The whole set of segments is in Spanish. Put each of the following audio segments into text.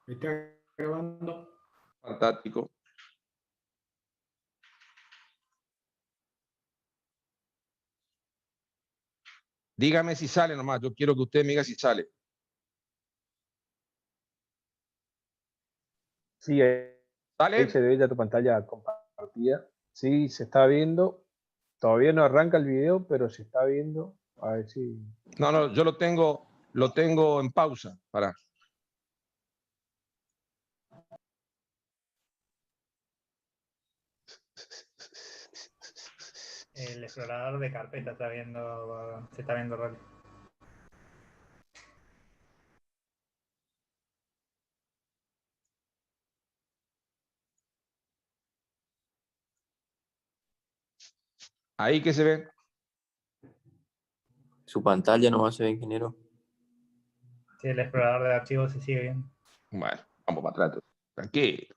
¿Me está grabando? Fantástico. Dígame si sale nomás. Yo quiero que usted me diga si sale. Sí, ahí ¿Sale? se ve ya tu pantalla compartida. Sí, se está viendo. Todavía no arranca el video, pero se está viendo. A ver si... No, yo lo tengo en pausa. Para. El explorador de carpeta se está viendo Rolly. Ahí que se ve. Su pantalla nomás se ve, ingeniero. Sí, el explorador de archivos se sigue viendo. Bueno, vamos para atrás. Tranquilo.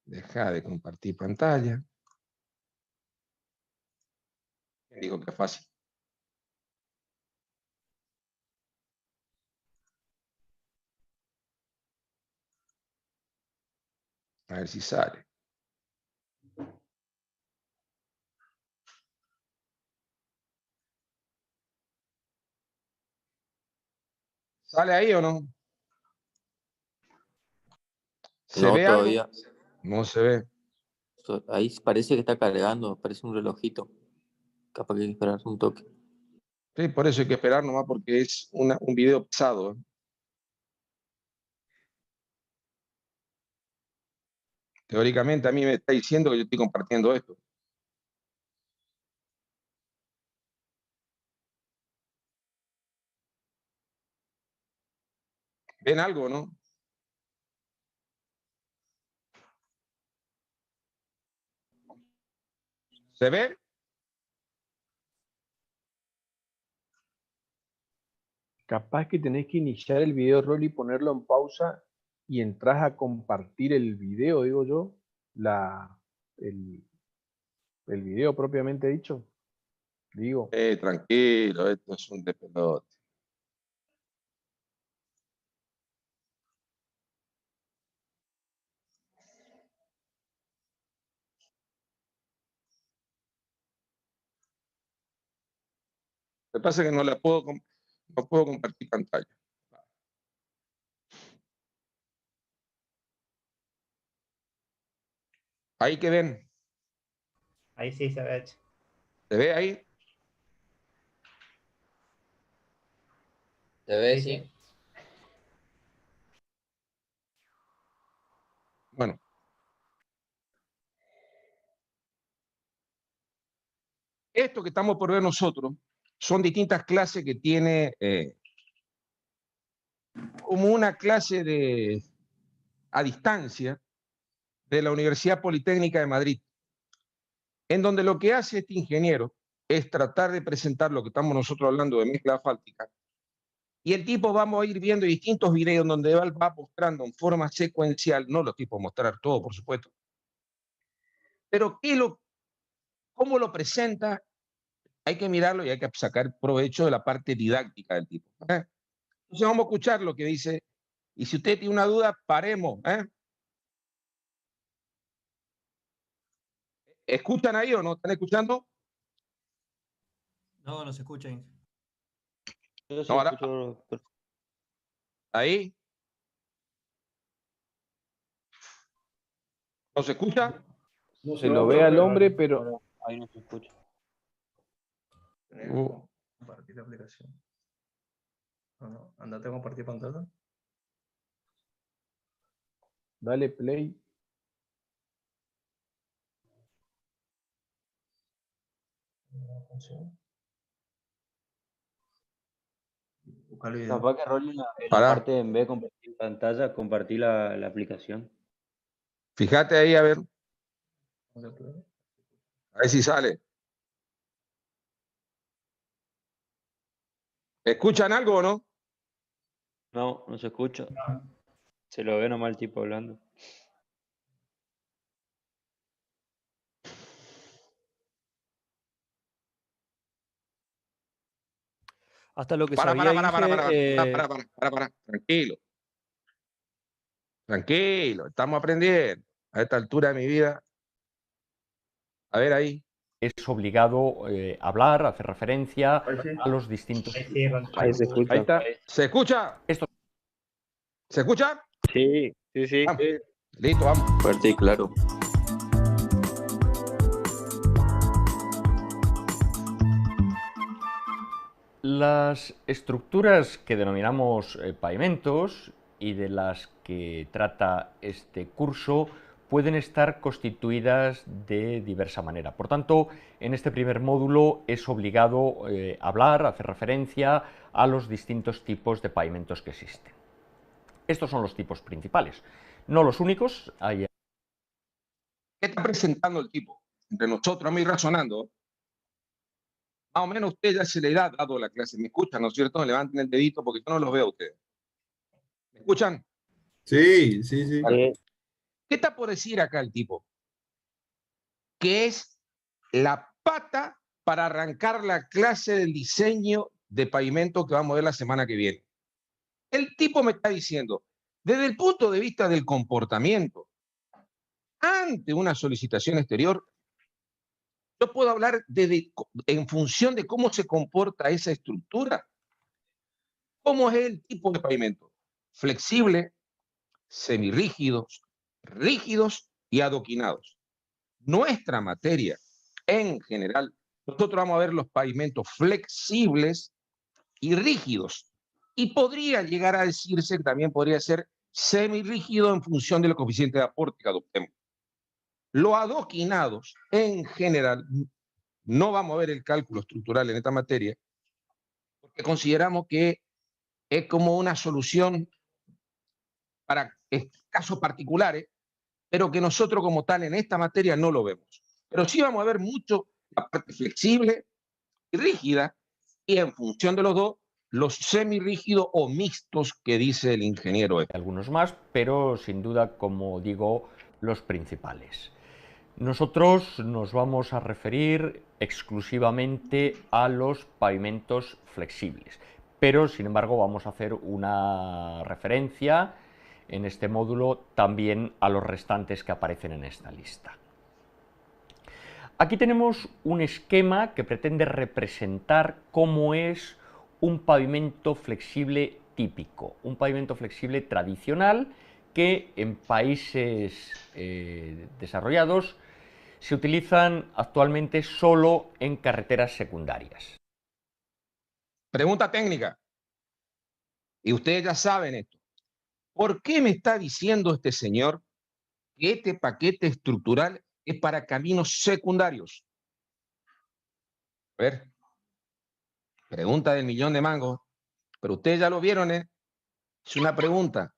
Deja de compartir pantalla. ¿Quién dijo que es fácil? A ver si sale. ¿Sale ahí o no? ¿Se No, ve todavía. algo? No se ve. Ahí parece que está cargando, parece un relojito. Capaz que hay que esperar un toque. Sí, por eso hay que esperar nomás porque es un video pesado. Teóricamente a mí me está diciendo que yo estoy compartiendo esto. ¿Ven algo, no? ¿Se ve? Capaz que tenés que iniciar el video, Rolly, ponerlo en pausa y entras a compartir el video, digo yo. El, el video propiamente dicho. Digo. Tranquilo, esto es un despelote. Lo que pasa es que no puedo compartir pantalla. Ahí que ven. Ahí sí se ve. ¿Se ve ahí? ¿Se ve? Sí, Sí. sí. Bueno. Esto que estamos por ver nosotros son distintas clases que tiene como una clase a distancia de la Universidad Politécnica de Madrid, en donde lo que hace este ingeniero es tratar de presentar lo que estamos nosotros hablando de mezcla asfáltica, y el tipo vamos a ir viendo distintos videos donde va mostrando en forma secuencial, no lo tipo mostrar todo, por supuesto, pero cómo lo presenta, hay que mirarlo y hay que sacar provecho de la parte didáctica del tipo. Entonces vamos a escuchar lo que dice, y si usted tiene una duda, paremos. ¿Escuchan ahí o no? ¿Están escuchando? No, no se escucha, Inge. Yo sí No, ahora, escucho. ahí. ¿No se escucha? No Se lo ve al hombre, pero... Ahí no se escucha. Compartir la aplicación. No, andate a compartir pantalla. Dale play. No funciona. Busca el video. Capaz que Rolly en la Pará. parte en vez de compartir pantalla, compartir la aplicación. Fíjate ahí, a ver si sale. ¿Escuchan algo o no? No, no se escucha. No. Se lo ve nomás el tipo hablando. Hasta lo que Para, sabía Tranquilo. Tranquilo, estamos aprendiendo. A esta altura de mi vida. A ver ahí. Es obligado hablar, hacer referencia Ahí sí. a los distintos. Ahí sí, Ron. Ahí se escucha. Ahí está. ¿Se escucha? Esto. ¿Se escucha? Sí, sí, sí. Vamos. Listo, vamos. Fuerte y claro. Las estructuras que denominamos pavimentos y de las que trata este curso pueden estar constituidas de diversa manera. Por tanto, en este primer módulo es obligado hablar, hacer referencia a los distintos tipos de pavimentos que existen. Estos son los tipos principales, no los únicos. ¿Qué está presentando el tipo? Entre nosotros, a mí razonando. Más o menos a usted ya se le ha dado la clase. ¿Me escuchan, no es cierto? Levanten el dedito porque yo no los veo a ustedes. ¿Me escuchan? Sí, sí, sí. Vale. ¿Qué está por decir acá el tipo? Que es la pata para arrancar la clase del diseño de pavimento que vamos a ver la semana que viene. El tipo me está diciendo, desde el punto de vista del comportamiento, ante una solicitación exterior, yo puedo hablar en función de cómo se comporta esa estructura. ¿Cómo es el tipo de pavimento? Flexible, semirrígidos, rígidos y adoquinados. Nuestra materia, en general, nosotros vamos a ver los pavimentos flexibles y rígidos. Y podría llegar a decirse que también podría ser semirrígido en función del coeficiente de aporte que adoptemos. Los adoquinados, en general, no vamos a ver el cálculo estructural en esta materia, porque consideramos que es como una solución para casos particulares, pero que nosotros como tal en esta materia no lo vemos. Pero sí vamos a ver mucho la parte flexible y rígida, y en función de los dos, los semirrígidos o mixtos que dice el ingeniero. Algunos más, pero sin duda, como digo, los principales. Nosotros nos vamos a referir exclusivamente a los pavimentos flexibles, pero sin embargo vamos a hacer una referencia en este módulo también a los restantes que aparecen en esta lista. Aquí tenemos un esquema que pretende representar cómo es un pavimento flexible típico, un pavimento flexible tradicional que en países desarrollados se utilizan actualmente solo en carreteras secundarias. Pregunta técnica. Y ustedes ya saben esto. ¿Por qué me está diciendo este señor que este paquete estructural es para caminos secundarios? A ver. Pregunta del millón de mangos. Pero ustedes ya lo vieron, ¿eh? Es una pregunta.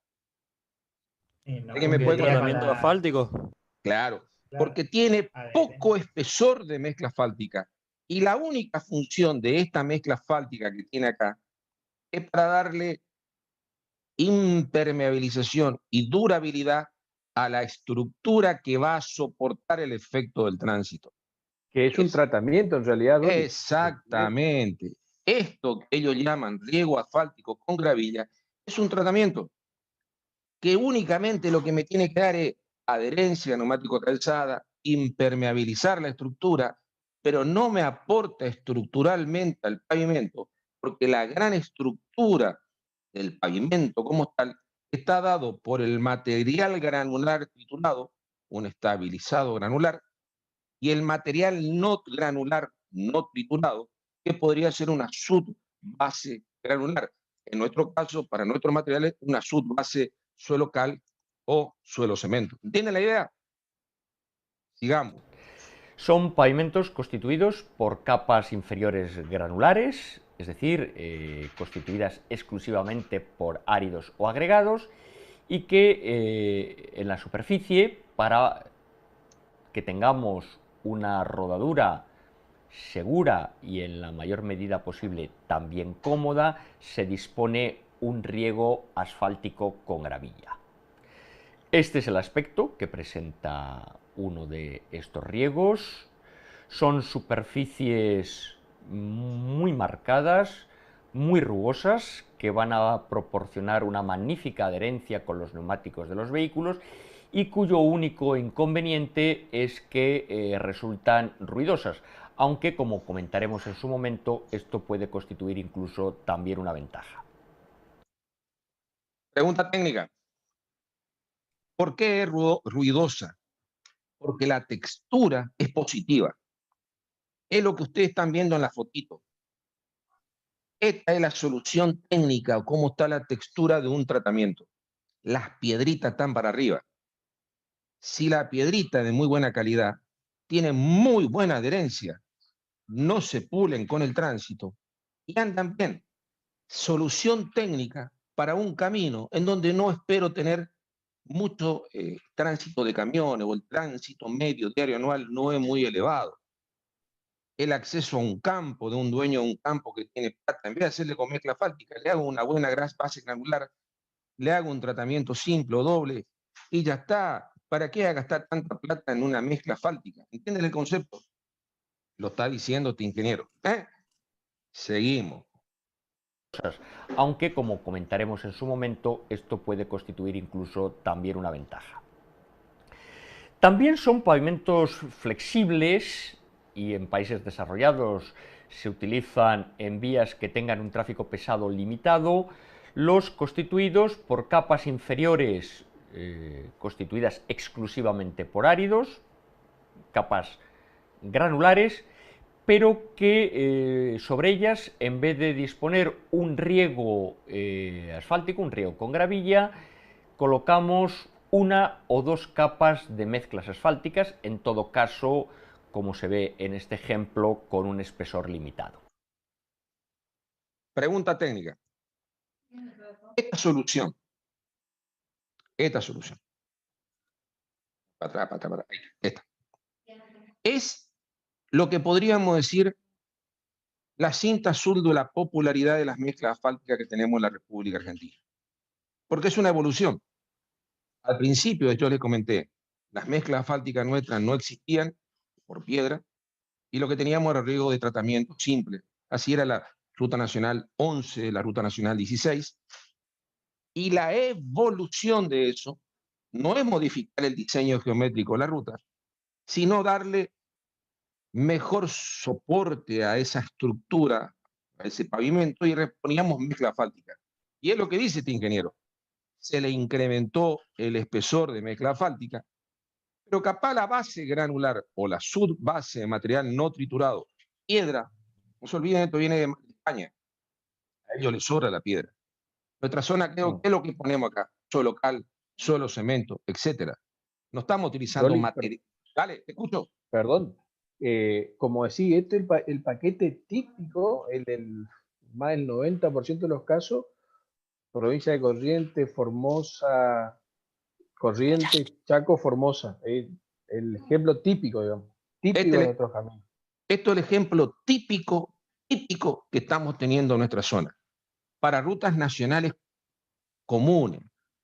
Sí, no, ¿Alguien me puede Tratamiento asfáltico. Claro, Claro. porque tiene A ver, poco espesor de mezcla asfáltica. Y la única función de esta mezcla asfáltica que tiene acá es para darle impermeabilización y durabilidad a la estructura que va a soportar el efecto del tránsito. Que es un tratamiento en realidad. Rolly. Exactamente. Esto que ellos llaman riego asfáltico con gravilla es un tratamiento que únicamente lo que me tiene que dar es adherencia neumático calzada, impermeabilizar la estructura, pero no me aporta estructuralmente al pavimento, porque la gran estructura del pavimento como tal está dado por el material granular triturado, un estabilizado granular, y el material no granular no triturado, que podría ser una subbase granular. En nuestro caso, para nuestros materiales, una subbase suelo cal o suelo cemento. ¿Entienden la idea? Sigamos. Son pavimentos constituidos por capas inferiores granulares, es decir, constituidas exclusivamente por áridos o agregados, y que en la superficie, para que tengamos una rodadura segura y en la mayor medida posible también cómoda, se dispone un riego asfáltico con gravilla. Este es el aspecto que presenta uno de estos riegos. Son superficies muy marcadas, muy rugosas que van a proporcionar una magnífica adherencia con los neumáticos de los vehículos y cuyo único inconveniente es que resultan ruidosas, aunque como comentaremos en su momento, esto puede constituir incluso también una ventaja. Pregunta técnica. ¿Por qué es ruidosa? Porque la textura es positiva. Es lo que ustedes están viendo en la fotito. Esta es la solución técnica o cómo está la textura de un tratamiento. Las piedritas están para arriba. Si la piedrita es de muy buena calidad, tiene muy buena adherencia, no se pulen con el tránsito y andan bien. Solución técnica para un camino en donde no espero tener mucho tránsito de camiones o el tránsito medio diario anual no es muy elevado. El acceso a un campo, de un dueño de un campo que tiene plata, en vez de hacerle con mezcla fáltica, le hago una buena base granular, le hago un tratamiento simple o doble y ya está. ¿Para qué gastar tanta plata en una mezcla fáltica? ¿Entiendes el concepto? Lo está diciendo este ingeniero. Seguimos. Aunque, como comentaremos en su momento, esto puede constituir incluso también una ventaja. También son pavimentos flexibles y en países desarrollados se utilizan en vías que tengan un tráfico pesado limitado, los constituidos por capas inferiores constituidas exclusivamente por áridos, capas granulares, pero que sobre ellas, en vez de disponer un riego asfáltico, un riego con gravilla, colocamos una o dos capas de mezclas asfálticas, en todo caso, como se ve en este ejemplo, con un espesor limitado. Pregunta técnica. Esta solución, para atrás, esta, es lo que podríamos decir la cinta azul de la popularidad de las mezclas asfálticas que tenemos en la República Argentina. Porque es una evolución. Al principio, yo les comenté, las mezclas asfálticas nuestras no existían por piedra y lo que teníamos era riego de tratamiento simple. Así era la Ruta Nacional 11, la Ruta Nacional 16. Y la evolución de eso no es modificar el diseño geométrico de la ruta, sino darle mejor soporte a esa estructura, a ese pavimento, y poníamos mezcla asfáltica. Y es lo que dice este ingeniero. Se le incrementó el espesor de mezcla asfáltica, pero capaz la base granular o la subbase de material no triturado, piedra, no se olviden, esto viene de España, a ellos les sobra la piedra. Nuestra zona, creo, ¿qué es lo que ponemos acá? Suelo cal, suelo cemento, etcétera. No estamos utilizando material. Dale, te escucho. Perdón. Como decía, este es el paquete típico, más del 90% de los casos, provincia de Corrientes, Formosa, Corrientes, Chaco, Formosa. El ejemplo típico, digamos. Típico de nuestros caminos. Esto es el ejemplo típico que estamos teniendo en nuestra zona. Para rutas nacionales comunes.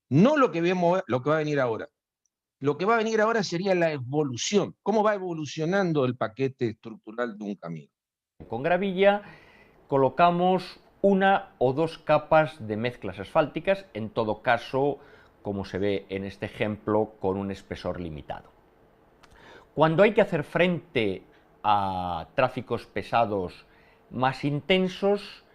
No lo que vemos, lo que va a venir ahora. Lo que va a venir ahora sería la evolución. ¿Cómo va evolucionando el paquete estructural de un camino? Con gravilla colocamos una o dos capas de mezclas asfálticas, en todo caso, como se ve en este ejemplo, con un espesor limitado. Cuando hay que hacer frente a tráficos pesados más intensos,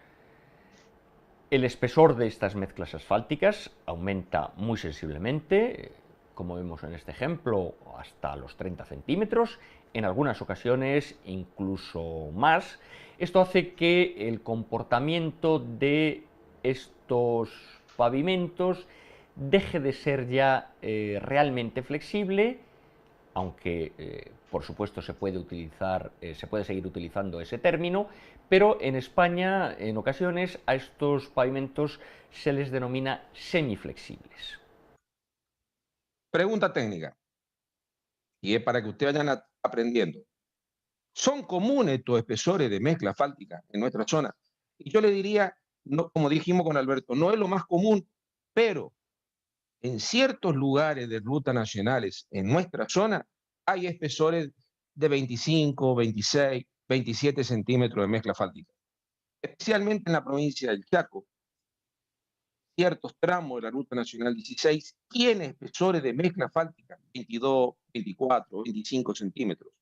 el espesor de estas mezclas asfálticas aumenta muy sensiblemente, como vemos en este ejemplo, hasta los 30 centímetros, en algunas ocasiones incluso más. Esto hace que el comportamiento de estos pavimentos deje de ser ya realmente flexible, aunque por supuesto se puede seguir utilizando ese término, pero en España en ocasiones a estos pavimentos se les denomina semiflexibles. Pregunta técnica, y es para que ustedes vayan aprendiendo. ¿Son comunes estos espesores de mezcla asfáltica en nuestra zona? Y yo le diría, no, como dijimos con Alberto, no es lo más común, pero en ciertos lugares de rutas nacionales en nuestra zona hay espesores de 25, 26, 27 centímetros de mezcla asfáltica. especialmente en la provincia del Chaco. Ciertos tramos de la Ruta Nacional 16 tienen espesores de mezcla asfáltica, 22, 24, 25 centímetros.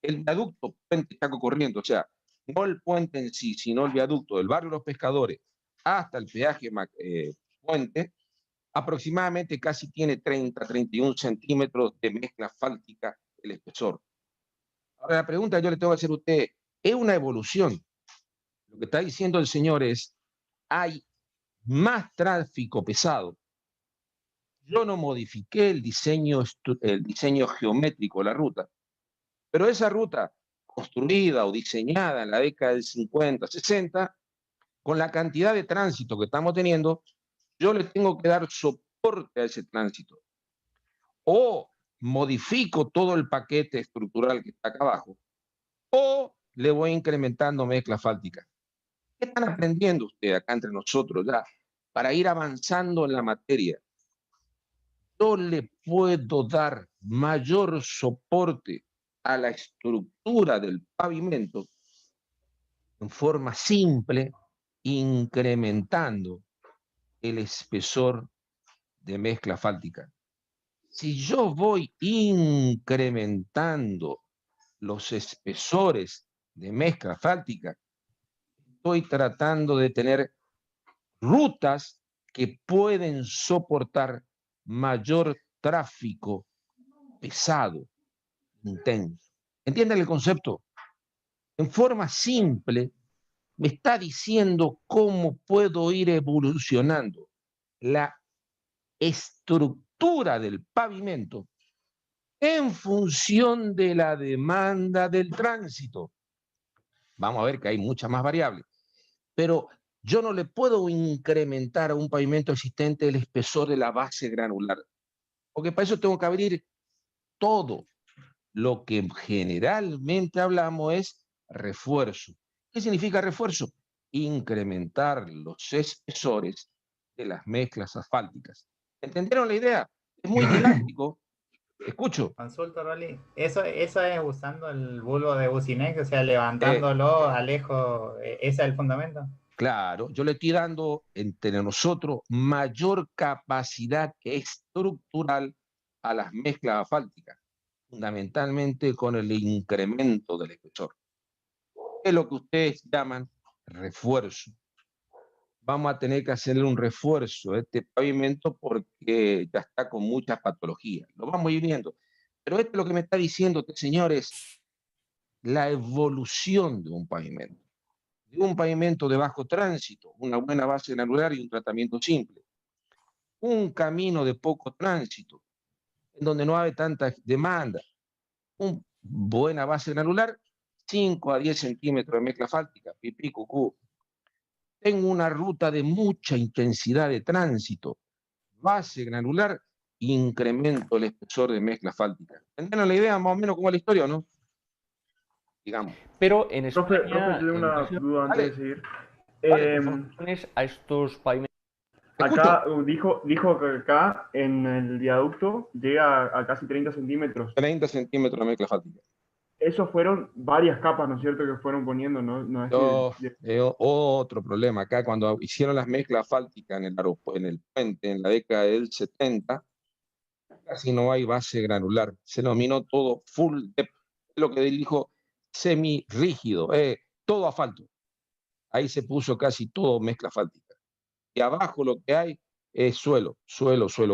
El viaducto Puente Chaco Corrientes, o sea, no el puente en sí, sino el viaducto del barrio Los Pescadores hasta el peaje Puente, aproximadamente casi tiene 30, 31 centímetros de mezcla asfáltica el espesor. Ahora la pregunta que yo le tengo que hacer a usted, ¿es una evolución? Lo que está diciendo el señor es, hay más tráfico pesado. Yo no modifiqué el diseño geométrico de la ruta, pero esa ruta construida o diseñada en la década del 50, 60, con la cantidad de tránsito que estamos teniendo, yo le tengo que dar soporte a ese tránsito. O modifico todo el paquete estructural que está acá abajo, o le voy incrementando mezcla asfáltica. ¿Qué están aprendiendo ustedes acá entre nosotros ya para ir avanzando en la materia? Yo le puedo dar mayor soporte a la estructura del pavimento en forma simple, incrementando el espesor de mezcla asfáltica. Si yo voy incrementando los espesores de mezcla asfáltica, estoy tratando de tener rutas que pueden soportar mayor tráfico pesado, intenso. ¿Entienden el concepto? En forma simple, me está diciendo cómo puedo ir evolucionando la estructura del pavimento en función de la demanda del tránsito. Vamos a ver que hay muchas más variables, pero yo no le puedo incrementar a un pavimento existente el espesor de la base granular, porque para eso tengo que abrir todo. Lo que generalmente hablamos es refuerzo. ¿Qué significa refuerzo? Incrementar los espesores de las mezclas asfálticas. ¿Entendieron la idea? Es muy didáctico. Escucho. Consulta, Rolly. Eso es usando el bulbo de Bucinex, o sea, levantándolo a lejos. ¿Ese es el fundamento? Claro, yo le estoy dando entre nosotros mayor capacidad estructural a las mezclas asfálticas, fundamentalmente con el incremento del espesor. Es lo que ustedes llaman refuerzo. Vamos a tener que hacerle un refuerzo a este pavimento porque ya está con muchas patologías. Lo vamos a ir viendo. Pero esto es lo que me está diciendo, señores, la evolución de un pavimento. De un pavimento de bajo tránsito, una buena base granular y un tratamiento simple. Un camino de poco tránsito, en donde no hay tanta demanda. Una buena base granular, 5 a 10 centímetros de mezcla asfáltica, pipí, cucú. Tengo una ruta de mucha intensidad de tránsito, base granular, incremento el espesor de mezcla asfáltica. ¿Entendieron la idea más o menos cómo es la historia o no? Digamos. Pero en España, Profe, yo tengo una duda antes de seguir. a estos pavimentos. Acá dijo que acá en el viaducto llega a casi 30 centímetros. 30 centímetros de mezcla asfáltica. Esos fueron varias capas, ¿no es cierto?, que fueron poniendo, ¿no? No es otro problema. Acá cuando hicieron las mezclas asfálticas en el puente en la década del 70, casi no hay base granular. Se nominó todo full depth, lo que dijo semi-rígido, todo asfalto. Ahí se puso casi todo mezcla asfáltica. Y abajo lo que hay es suelo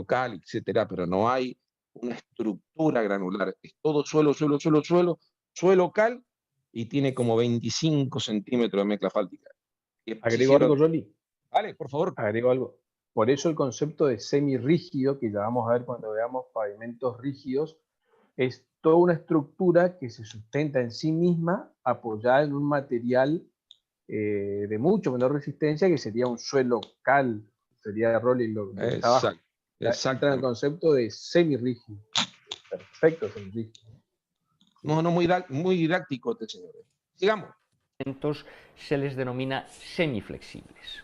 cal, etcétera, pero no hay una estructura granular. Es todo suelo cal, y tiene como 25 centímetros de mezcla asfáltica. ¿Agrego algo, Rolly? Vale, por favor. Agrego algo. Por eso el concepto de semirrígido, que ya vamos a ver cuando veamos pavimentos rígidos, es toda una estructura que se sustenta en sí misma, apoyada en un material de mucho menor resistencia, que sería un suelo cal, sería Rolly lo que está abajo. Exacto. Entra en el concepto de semirrígido. Perfecto, semirrígido. No, muy didáctico este señor. Sigamos. Se les denomina semiflexibles.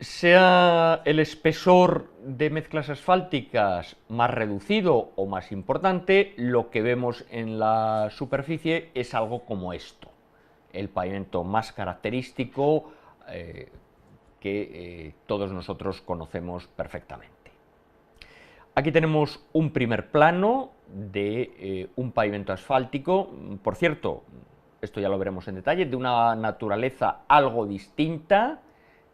Sea el espesor de mezclas asfálticas más reducido o más importante, lo que vemos en la superficie es algo como esto. el pavimento más característico que todos nosotros conocemos perfectamente. Aquí tenemos un primer plano de un pavimento asfáltico, por cierto, esto ya lo veremos en detalle, de una naturaleza algo distinta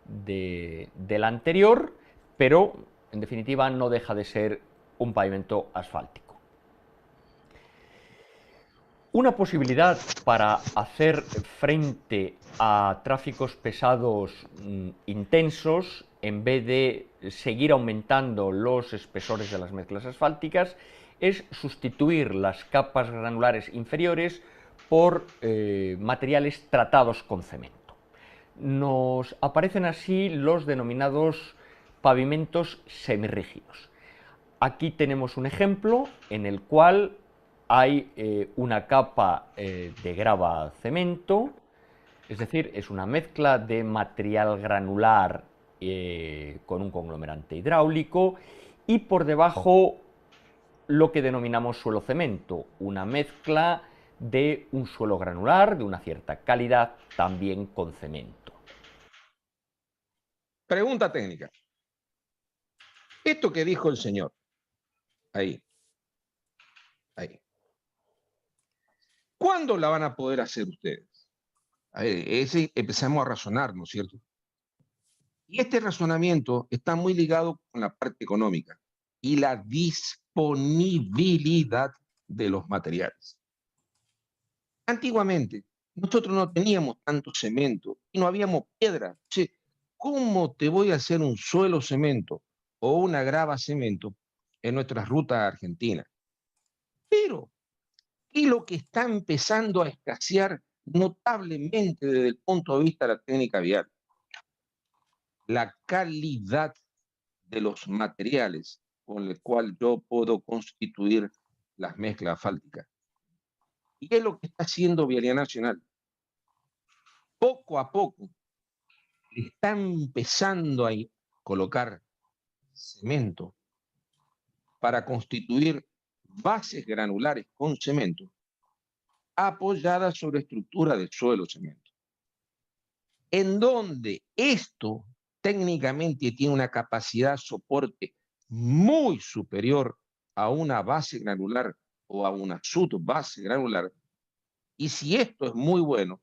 del anterior, pero en definitiva no deja de ser un pavimento asfáltico. Una posibilidad para hacer frente a tráficos pesados intensos, en vez de seguir aumentando los espesores de las mezclas asfálticas, es sustituir las capas granulares inferiores por materiales tratados con cemento. Nos aparecen así los denominados pavimentos semirrígidos. Aquí tenemos un ejemplo en el cual hay una capa de grava cemento, es decir, es una mezcla de material granular con un conglomerante hidráulico, y por debajo lo que denominamos suelo cemento, una mezcla de un suelo granular de una cierta calidad también con cemento. Pregunta técnica. Esto que dijo el señor, ahí, ¿cuándo la van a poder hacer ustedes? A ver, empezamos a razonar, ¿no es cierto? Y este razonamiento está muy ligado con la parte económica y la disponibilidad de los materiales. Antiguamente, nosotros no teníamos tanto cemento y no habíamos piedra. Che, ¿cómo te voy a hacer un suelo cemento o una grava cemento en nuestras rutas argentinas? Pero, y lo que está empezando a escasear notablemente desde el punto de vista de la técnica vial, la calidad de los materiales con el cual yo puedo constituir las mezclas asfálticas. Y es lo que está haciendo Vialidad Nacional. Poco a poco está empezando a colocar cemento para constituir bases granulares con cemento apoyadas sobre estructura de suelo cemento, en donde esto técnicamente tiene una capacidad de soporte muy superior a una base granular o a una subbase granular. Y si esto es muy bueno,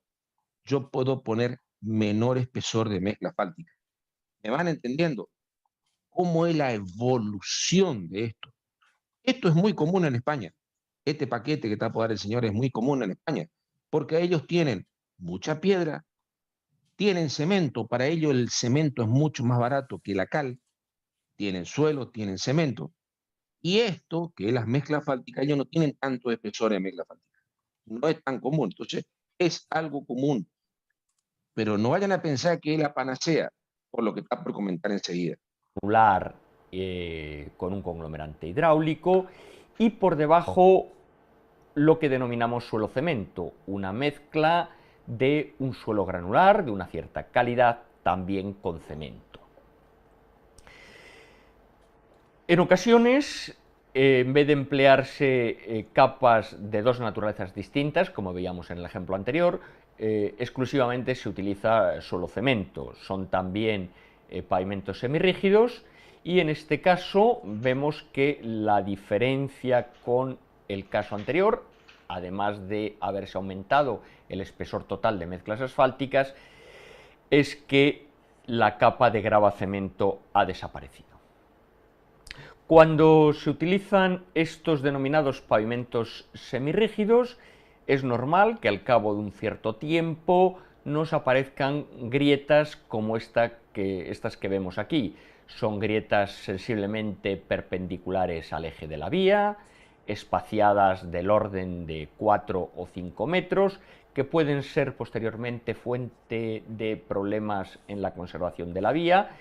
yo puedo poner menor espesor de mezcla asfáltica. ¿Me van entendiendo cómo es la evolución de esto? Esto es muy común en España. Este paquete que está por dar el señor es muy común en España, porque ellos tienen mucha piedra, tienen cemento, para ellos el cemento es mucho más barato que la cal, tienen suelo, tienen cemento, y esto, que es las mezclas asfálticas, ellos no tienen tanto espesor en mezcla asfáltica, no es tan común, entonces es algo común, pero no vayan a pensar que es la panacea, por lo que está por comentar enseguida. Con un conglomerante hidráulico, y por debajo lo que denominamos suelo cemento, una mezcla de un suelo granular de una cierta calidad también con cemento. En ocasiones, en vez de emplearse capas de dos naturalezas distintas, como veíamos en el ejemplo anterior, exclusivamente se utiliza suelo cemento. Son también pavimentos semirrígidos, y en este caso vemos que la diferencia con el caso anterior, además de haberse aumentado el espesor total de mezclas asfálticas, es que la capa de grava cemento ha desaparecido. Cuando se utilizan estos denominados pavimentos semirrígidos, es normal que al cabo de un cierto tiempo nos aparezcan grietas como estas que vemos aquí. Son grietas sensiblemente perpendiculares al eje de la vía, espaciadas del orden de 4 o 5 metros, que pueden ser posteriormente fuente de problemas en la conservación de la vía,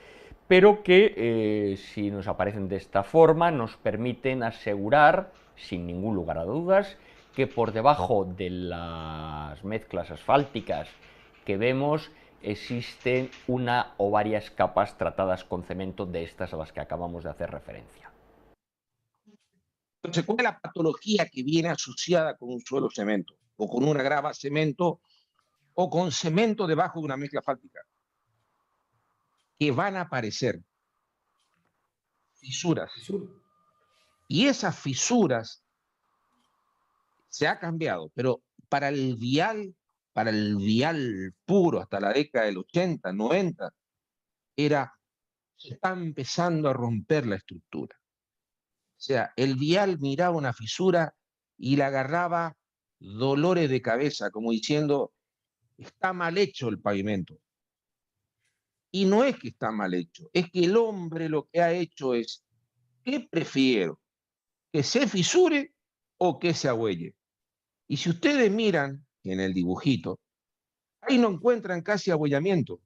pero que si nos aparecen de esta forma nos permiten asegurar, sin ningún lugar a dudas, que por debajo de las mezclas asfálticas que vemos existen una o varias capas tratadas con cemento de estas a las que acabamos de hacer referencia. Entonces, ¿cuál es la patología que viene asociada con un suelo cemento o con una grava cemento o con cemento debajo de una mezcla asfáltica, que van a aparecer fisuras. Y esas fisuras se ha cambiado, pero para el vial puro hasta la década del 80, 90, se está empezando a romper la estructura. O sea, el vial miraba una fisura y le agarraba dolores de cabeza, como diciendo, está mal hecho el pavimento. Y no es que está mal hecho, es que el hombre lo que ha hecho es, ¿qué prefiero? ¿Que se fisure o que se agüelle? Y si ustedes miran en el dibujito, ahí no encuentran casi agüellamiento,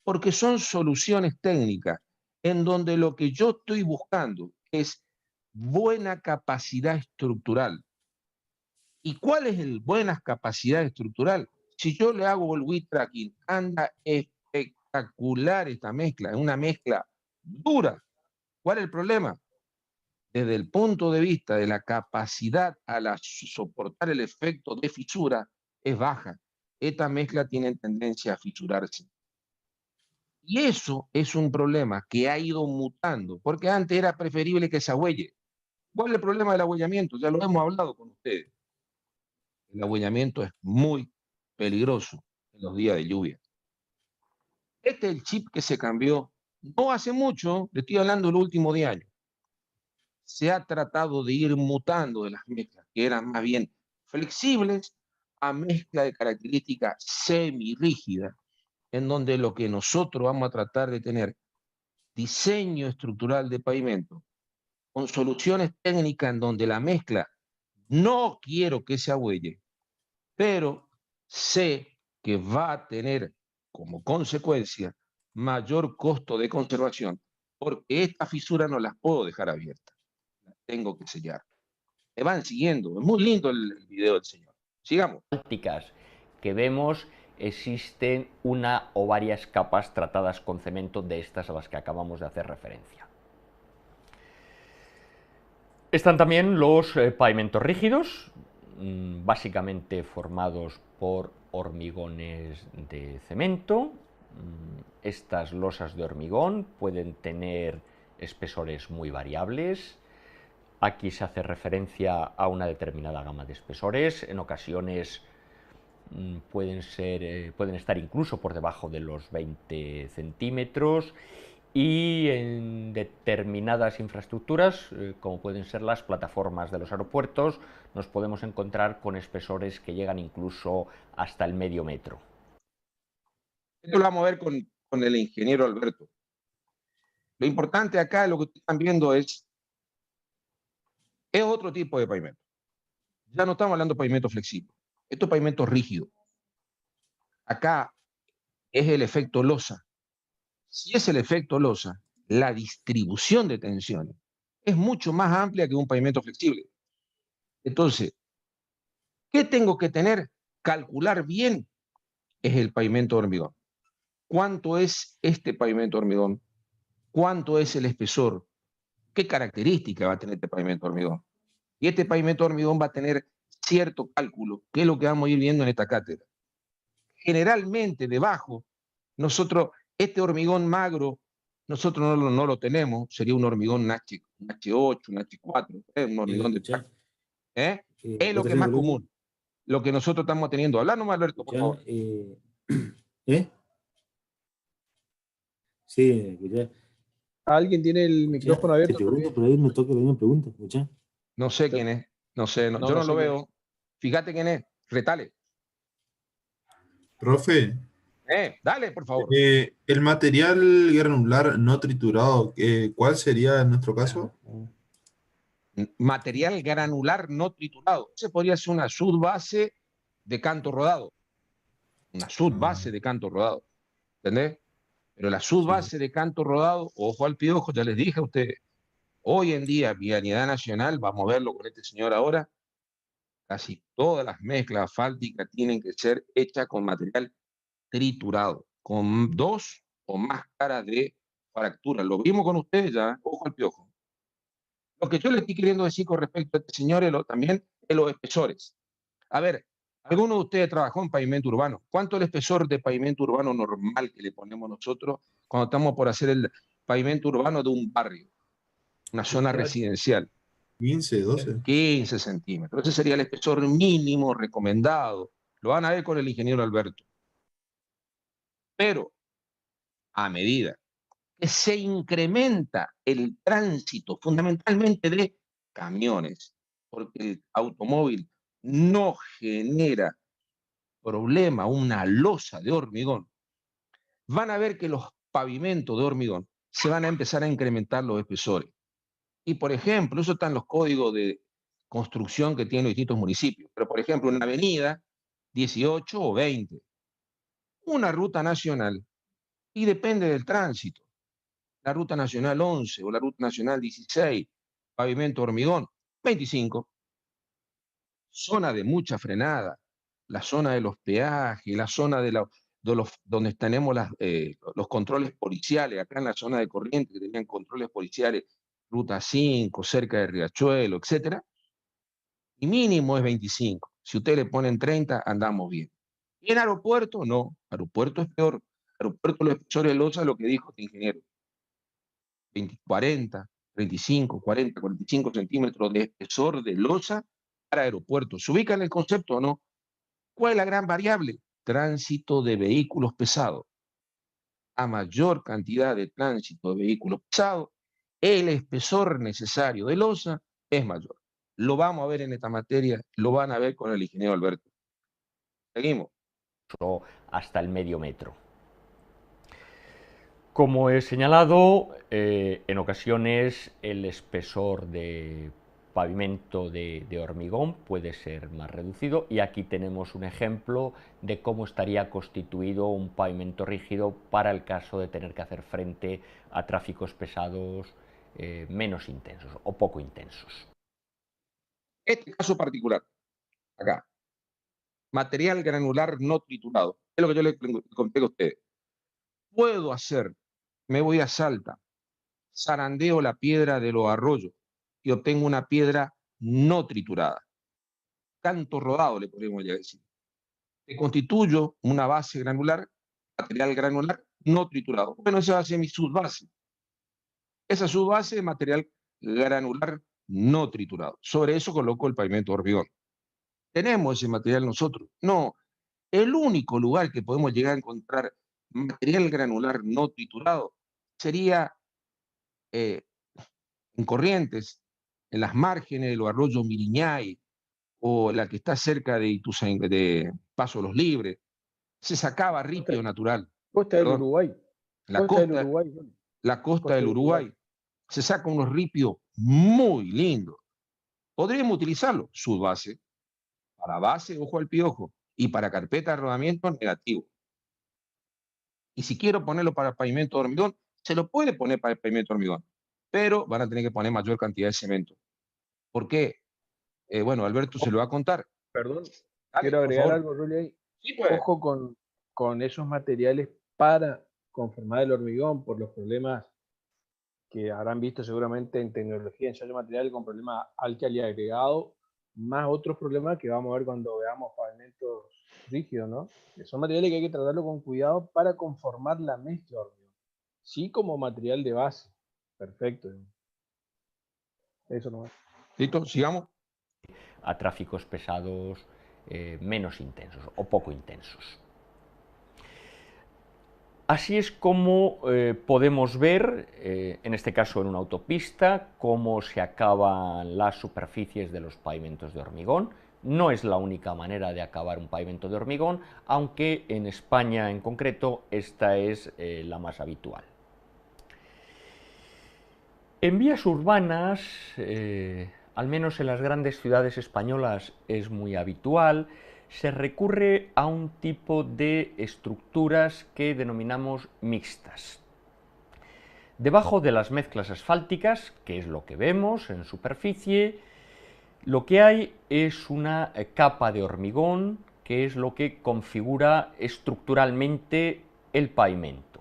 porque son soluciones técnicas en donde lo que yo estoy buscando es buena capacidad estructural. ¿Y cuál es el buena capacidad estructural? Si yo le hago el weed tracking, anda espectacular esta mezcla, es una mezcla dura. ¿Cuál es el problema? Desde el punto de vista de la capacidad a soportar el efecto de fisura, es baja. Esta mezcla tiene tendencia a fisurarse. Y eso es un problema que ha ido mutando, porque antes era preferible que se agüelle. ¿Cuál es el problema del agüellamiento? Ya lo hemos hablado con ustedes. El agüellamiento es muy peligroso en los días de lluvia. Este es el chip que se cambió no hace mucho, le estoy hablando del último 10 años. Se ha tratado de ir mutando de las mezclas, que eran más bien flexibles, a mezcla de características semirrígidas, en donde lo que nosotros vamos a tratar de tener diseño estructural de pavimento, con soluciones técnicas en donde la mezcla no quiero que se agüelle, pero sé que va a tener como consecuencia mayor costo de conservación, porque esta fisura no las puedo dejar abiertas, las tengo que sellar. Me van siguiendo, es muy lindo el video del señor. Sigamos. Que vemos, existen una o varias capas tratadas con cemento de estas a las que acabamos de hacer referencia. Están también los pavimentos rígidos, básicamente formados por hormigones de cemento. Estas losas de hormigón pueden tener espesores muy variables. Aquí se hace referencia a una determinada gama de espesores. En ocasiones pueden estar incluso por debajo de los 20 centímetros. Y en determinadas infraestructuras, como pueden ser las plataformas de los aeropuertos, nos podemos encontrar con espesores que llegan incluso hasta el medio metro. Esto lo vamos a ver con el ingeniero Alberto. Lo importante acá, lo que están viendo es otro tipo de pavimento. Ya no estamos hablando de pavimento flexible. Esto es pavimento rígido. Acá es el efecto losa. Si es el efecto losa, la distribución de tensiones es mucho más amplia que un pavimento flexible. Entonces, ¿qué tengo que tener? Calcular bien es el pavimento de hormigón. ¿Cuánto es este pavimento de hormigón? ¿Cuánto es el espesor? ¿Qué característica va a tener este pavimento de hormigón? Y este pavimento de hormigón va a tener cierto cálculo, que es lo que vamos a ir viendo en esta cátedra. Generalmente debajo, este hormigón magro, nosotros no lo tenemos, sería un hormigón un H8, un H4, un hormigón de track. Es lo que es más común, lo que nosotros estamos teniendo. Habla nomás, Alberto, por favor. Sí, escuchá. ¿Alguien tiene el micrófono abierto? Te pregunto, pero ahí me toca la misma pregunta, escuchá. No sé quién es, no sé, yo no lo veo. Fíjate quién es, Retale. Profe. Dale, por favor. El material granular no triturado, ¿cuál sería en nuestro caso? Material granular no triturado. Ese podría ser una subbase de canto rodado. Una subbase de canto rodado. ¿Entendés? Pero la subbase de canto rodado, ojo al piojo, ya les dije a ustedes, hoy en día, Vialidad Nacional, vamos a verlo con este señor ahora, casi todas las mezclas asfálticas tienen que ser hechas con material triturado, con 2 o más caras de fractura. Lo vimos con ustedes ya, ojo al piojo. Lo que yo le estoy queriendo decir con respecto a este señor también es los espesores. A ver, ¿Alguno de ustedes trabajó en pavimento urbano? ¿Cuánto es el espesor de pavimento urbano normal que le ponemos nosotros cuando estamos por hacer el pavimento urbano de un barrio, una zona 18. residencial? 15, 12. 15 centímetros. Ese sería el espesor mínimo recomendado. Lo van a ver con el ingeniero Alberto. Pero a medida que se incrementa el tránsito, fundamentalmente de camiones, porque el automóvil no genera problema, una losa de hormigón, van a ver que los pavimentos de hormigón se van a empezar a incrementar los espesores. Y por ejemplo, eso está en los códigos de construcción que tienen los distintos municipios. Pero por ejemplo, una avenida 18 o 20, una ruta nacional, y depende del tránsito. La ruta nacional 11 o la ruta nacional 16, pavimento hormigón, 25. Zona de mucha frenada, la zona de los peajes, la zona de donde tenemos los controles policiales, acá en la zona de Corrientes, que tenían controles policiales, ruta 5, cerca de Riachuelo, etc. Y mínimo es 25. Si ustedes le ponen 30, andamos bien. Y en aeropuerto, no. Aeropuerto es peor. Aeropuerto, los espesores de losa, lo que dijo este ingeniero. 20, 40, 35, 40, 45 centímetros de espesor de losa para aeropuertos. ¿Se ubica en el concepto o no? ¿Cuál es la gran variable? Tránsito de vehículos pesados. A mayor cantidad de tránsito de vehículos pesados, el espesor necesario de losa es mayor. Lo vamos a ver en esta materia, lo van a ver con el ingeniero Alberto. Seguimos. Hasta el medio metro. Como he señalado, en ocasiones el espesor de pavimento de hormigón puede ser más reducido, y aquí tenemos un ejemplo de cómo estaría constituido un pavimento rígido para el caso de tener que hacer frente a tráficos pesados menos intensos o poco intensos. Este caso particular, acá, material granular no triturado, es lo que yo le conté a ustedes. Puedo hacer, me voy a Salta, zarandeo la piedra de los arroyos y obtengo una piedra no triturada. Canto rodado, le podríamos decir. Que constituyo una base granular, material granular no triturado. Bueno, esa va a ser mi subbase. Esa subbase es material granular no triturado. Sobre eso coloco el pavimento de hormigón. ¿Tenemos ese material nosotros? No. El único lugar que podemos llegar a encontrar material granular no triturado sería en Corrientes, en las márgenes de los arroyos Miriñay, o la que está cerca de de Paso Los Libres. Se sacaba ripio natural. Costa del Uruguay. La costa del Uruguay. Se saca unos ripios muy lindos. Podríamos utilizarlo, subbase, para base, ojo al piojo, y para carpeta de rodamiento negativo. Y si quiero ponerlo para pavimento de hormigón, se lo puede poner para el pavimento de hormigón, pero van a tener que poner mayor cantidad de cemento. ¿Por qué? Bueno, Alberto se lo va a contar. Perdón, Dale, quiero por agregar favor. algo, Rolly, ahí. Sí, pues. Ojo con esos materiales para conformar el hormigón, por los problemas que habrán visto seguramente en tecnología, ensayo material con problemas álcali agregado, más otros problemas que vamos a ver cuando veamos pavimentos rígidos, ¿no? Que son materiales que hay que tratarlo con cuidado para conformar la mezcla de hormigón. Sí, como material de base. Perfecto. Eso no es. ¿Listo? Sigamos. A tráficos pesados menos intensos o poco intensos. Así es como podemos ver, en este caso en una autopista, cómo se acaban las superficies de los pavimentos de hormigón. No es la única manera de acabar un pavimento de hormigón, aunque en España en concreto esta es la más habitual. En vías urbanas, al menos en las grandes ciudades españolas es muy habitual, se recurre a un tipo de estructuras que denominamos mixtas. Debajo de las mezclas asfálticas, que es lo que vemos en superficie, lo que hay es una capa de hormigón, que es lo que configura estructuralmente el pavimento.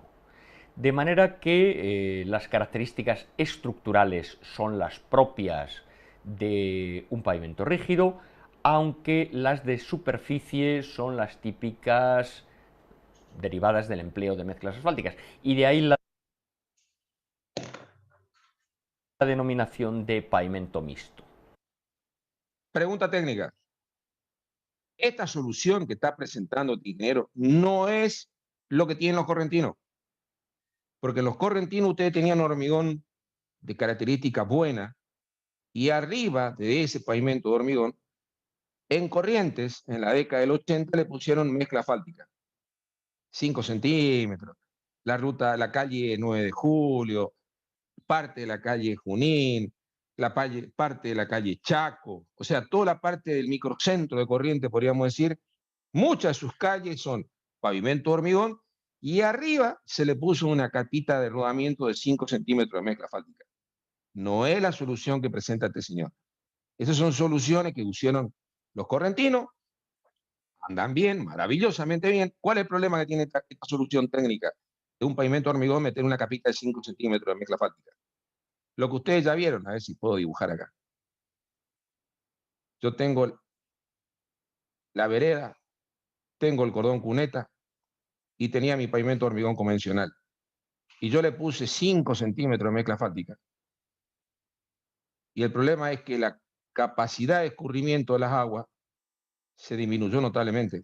De manera que las características estructurales son las propias de un pavimento rígido, aunque las de superficie son las típicas derivadas del empleo de mezclas asfálticas. Y de ahí la denominación de pavimento mixto. Pregunta técnica. Esta solución que está presentando el ingeniero no es lo que tienen los correntinos. Porque en los correntinos ustedes tenían hormigón de características buenas y arriba de ese pavimento de hormigón, en Corrientes, en la década del 80, le pusieron mezcla asfáltica. 5 centímetros. La ruta, la calle 9 de Julio, parte de la calle Junín, parte de la calle Chaco, o sea, toda la parte del microcentro de Corrientes, podríamos decir, muchas de sus calles son pavimento de hormigón y arriba se le puso una capita de rodamiento de 5 centímetros de mezcla asfáltica. No es la solución que presenta este señor. Esas son soluciones que usaron los correntinos, andan bien, maravillosamente bien. ¿Cuál es el problema que tiene esta solución técnica de un pavimento de hormigón meter una capita de 5 centímetros de mezcla asfáltica? Lo que ustedes ya vieron, a ver si puedo dibujar acá. Yo tengo la vereda, tengo el cordón cuneta y tenía mi pavimento de hormigón convencional. Y yo le puse 5 centímetros de mezcla asfáltica. Y el problema es que la capacidad de escurrimiento de las aguas se disminuyó notablemente.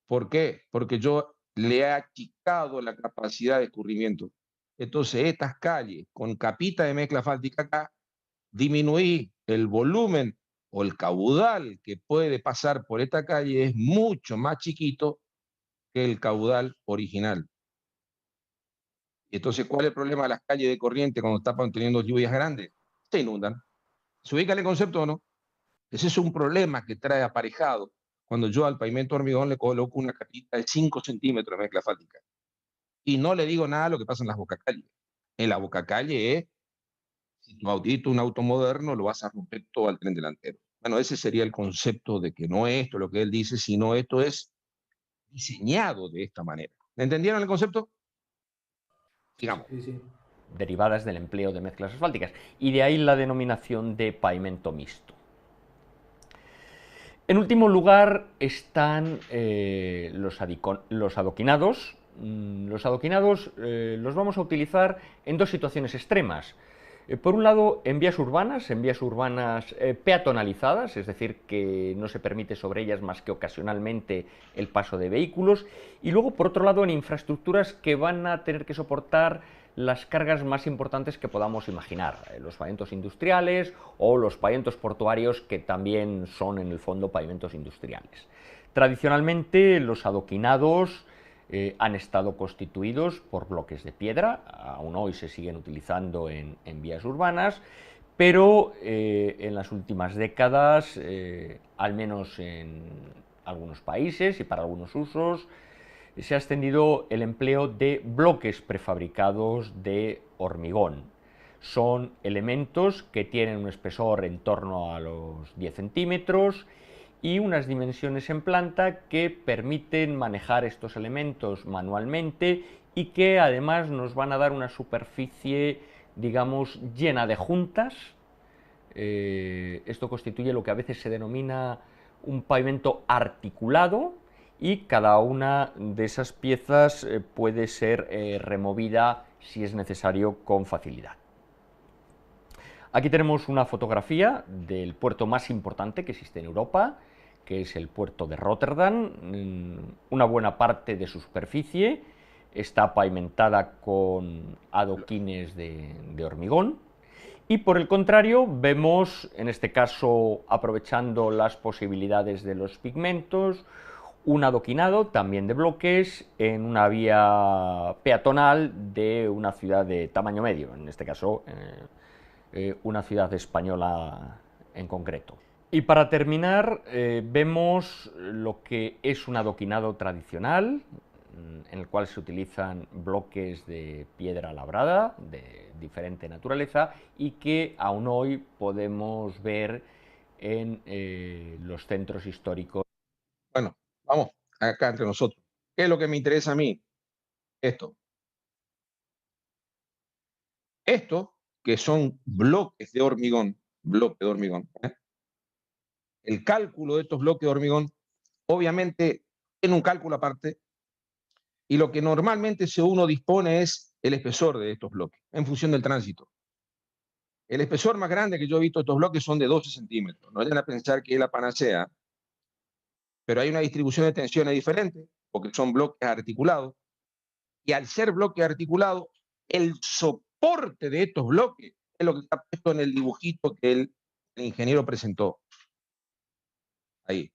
¿Por qué? Porque yo le he achicado la capacidad de escurrimiento. Entonces, estas calles con capita de mezcla asfáltica acá, disminuí el volumen o el caudal que puede pasar por esta calle es mucho más chiquito que el caudal original. Entonces, ¿cuál es el problema de las calles de Corrientes cuando están teniendo lluvias grandes? Se inundan. ¿Se ubica el concepto o no? Ese es un problema que trae aparejado cuando yo al pavimento hormigón le coloco una capita de 5 centímetros de mezcla asfáltica. Y no le digo nada a lo que pasa en las bocacalles. En la bocacalle es, si tu autito, un auto moderno, lo vas a romper todo al tren delantero. Bueno, ese sería el concepto de que no es esto lo que él dice, sino esto es diseñado de esta manera. ¿Entendieron el concepto? Sigamos. Sí, sí. Derivadas del empleo de mezclas asfálticas. Y de ahí la denominación de pavimento mixto. En último lugar están los adoquinados. Los adoquinados los vamos a utilizar en dos situaciones extremas. Por un lado, en vías urbanas peatonalizadas, es decir, que no se permite sobre ellas más que ocasionalmente el paso de vehículos, y luego, por otro lado, en infraestructuras que van a tener que soportar las cargas más importantes que podamos imaginar, los pavimentos industriales o los pavimentos portuarios, que también son en el fondo pavimentos industriales. Tradicionalmente, los adoquinados han estado constituidos por bloques de piedra, aún hoy se siguen utilizando en vías urbanas, pero en las últimas décadas, al menos en algunos países y para algunos usos, se ha extendido el empleo de bloques prefabricados de hormigón. Son elementos que tienen un espesor en torno a los 10 centímetros y unas dimensiones en planta que permiten manejar estos elementos manualmente y que además nos van a dar una superficie, digamos, llena de juntas. Esto constituye lo que a veces se denomina un pavimento articulado, y cada una de esas piezas puede ser removida si es necesario con facilidad. Aquí tenemos una fotografía del puerto más importante que existe en Europa, que es el puerto de Rotterdam. Una buena parte de su superficie está pavimentada con adoquines de hormigón. Y por el contrario, vemos, en este caso aprovechando las posibilidades de los pigmentos, un adoquinado también de bloques en una vía peatonal de una ciudad de tamaño medio, en este caso una ciudad española en concreto. Y para terminar, vemos lo que es un adoquinado tradicional, en el cual se utilizan bloques de piedra labrada de diferente naturaleza y que aún hoy podemos ver en los centros históricos. Bueno, vamos, acá entre nosotros. ¿Qué es lo que me interesa a mí? Esto. Esto, que son bloques de hormigón, el cálculo de estos bloques de hormigón, obviamente en un cálculo aparte, y lo que normalmente uno dispone es el espesor de estos bloques, en función del tránsito. El espesor más grande que yo he visto de estos bloques son de 12 centímetros. No vayan a pensar que es la panacea, pero hay una distribución de tensiones diferente, porque son bloques articulados, y al ser bloques articulados, el soporte de estos bloques es lo que está puesto en el dibujito que el ingeniero presentó. Ahí.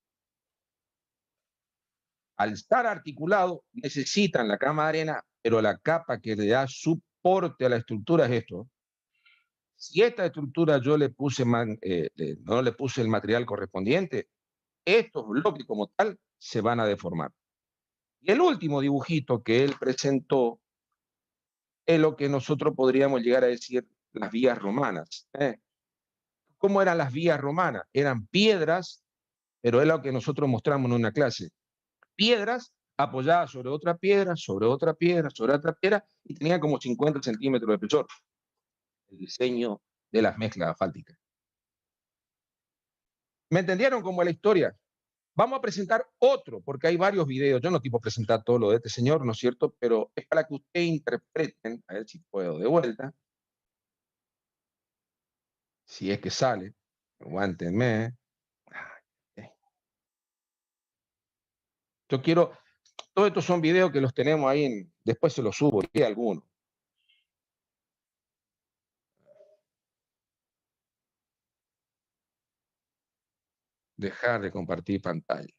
Al estar articulado, necesitan la cama de arena, pero la capa que le da soporte a la estructura es esto. Si esta estructura yo le puse no le puse el material correspondiente, estos bloques como tal se van a deformar. Y el último dibujito que él presentó es lo que nosotros podríamos llegar a decir las vías romanas. ¿Cómo eran las vías romanas? Eran piedras, pero es lo que nosotros mostramos en una clase. Piedras apoyadas sobre otra piedra, sobre otra piedra, sobre otra piedra, y tenían como 50 centímetros de espesor. El diseño de las mezclas asfálticas. ¿Me entendieron cómo es la historia? Vamos a presentar otro, porque hay varios videos. Yo no tipo presentar todo lo de este señor, ¿no es cierto? Pero es para que ustedes interpreten, a ver si puedo de vuelta. Si es que sale. Aguántenme. Yo quiero... Todos estos son videos que los tenemos ahí, después se los subo, y algunos. Dejar de compartir pantalla.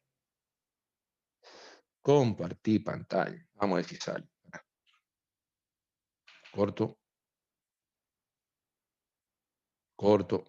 Compartir pantalla. Vamos a ver si sale. Corto. Corto.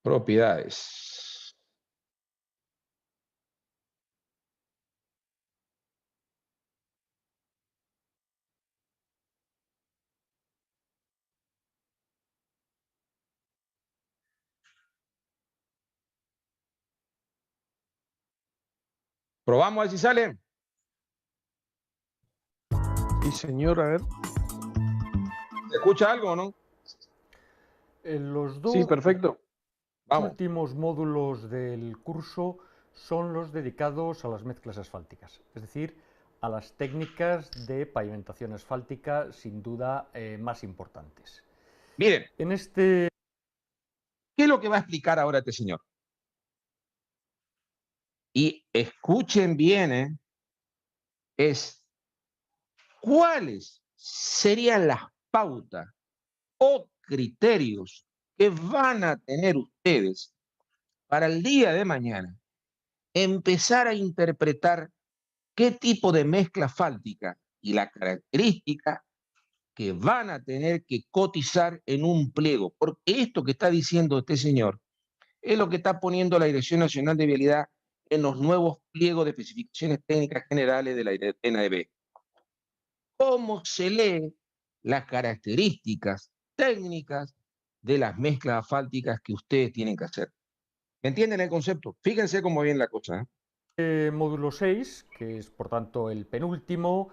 Propiedades. Probamos a ver si sale. Sí, señor, a ver. ¿Se escucha algo o no? Los dos Sí, perfecto. Vamos. últimos módulos del curso son los dedicados a las mezclas asfálticas, es decir, a las técnicas de pavimentación asfáltica, sin duda más importantes. Miren, En este... ¿qué es lo que va a explicar ahora este señor? Y escuchen bien, es cuáles serían las pautas o criterios que van a tener ustedes para el día de mañana empezar a interpretar qué tipo de mezcla asfáltica y la característica que van a tener que cotizar en un pliego. Porque esto que está diciendo este señor es lo que está poniendo la Dirección Nacional de Vialidad en los nuevos pliegos de especificaciones técnicas generales de la NADB. ¿Cómo se lee las características técnicas de las mezclas asfálticas que ustedes tienen que hacer? ¿Me entienden el concepto? Fíjense cómo viene la cosa. Módulo 6, que es por tanto el penúltimo,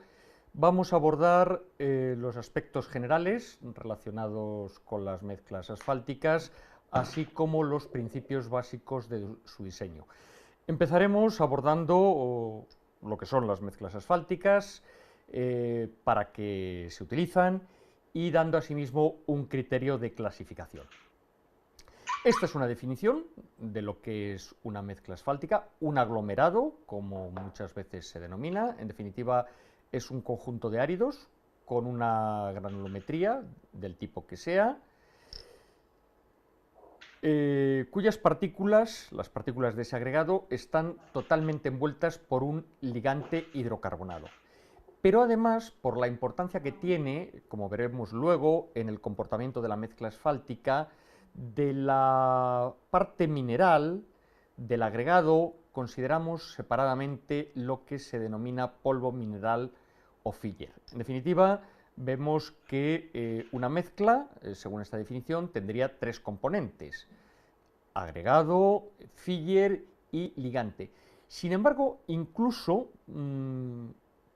vamos a abordar los aspectos generales relacionados con las mezclas asfálticas, así como los principios básicos de su diseño. Empezaremos abordando lo que son las mezclas asfálticas, para qué se utilizan y dando asimismo un criterio de clasificación. Esta es una definición de lo que es una mezcla asfáltica, un aglomerado, como muchas veces se denomina. En definitiva, es un conjunto de áridos con una granulometría del tipo que sea, cuyas partículas, las partículas de ese agregado, están totalmente envueltas por un ligante hidrocarbonado. pero además por la importancia que tiene, como veremos luego, en el comportamiento de la mezcla asfáltica, de la parte mineral del agregado, consideramos separadamente lo que se denomina polvo mineral o filler. En definitiva, vemos que una mezcla, según esta definición, tendría tres componentes: agregado, filler y ligante. Sin embargo, incluso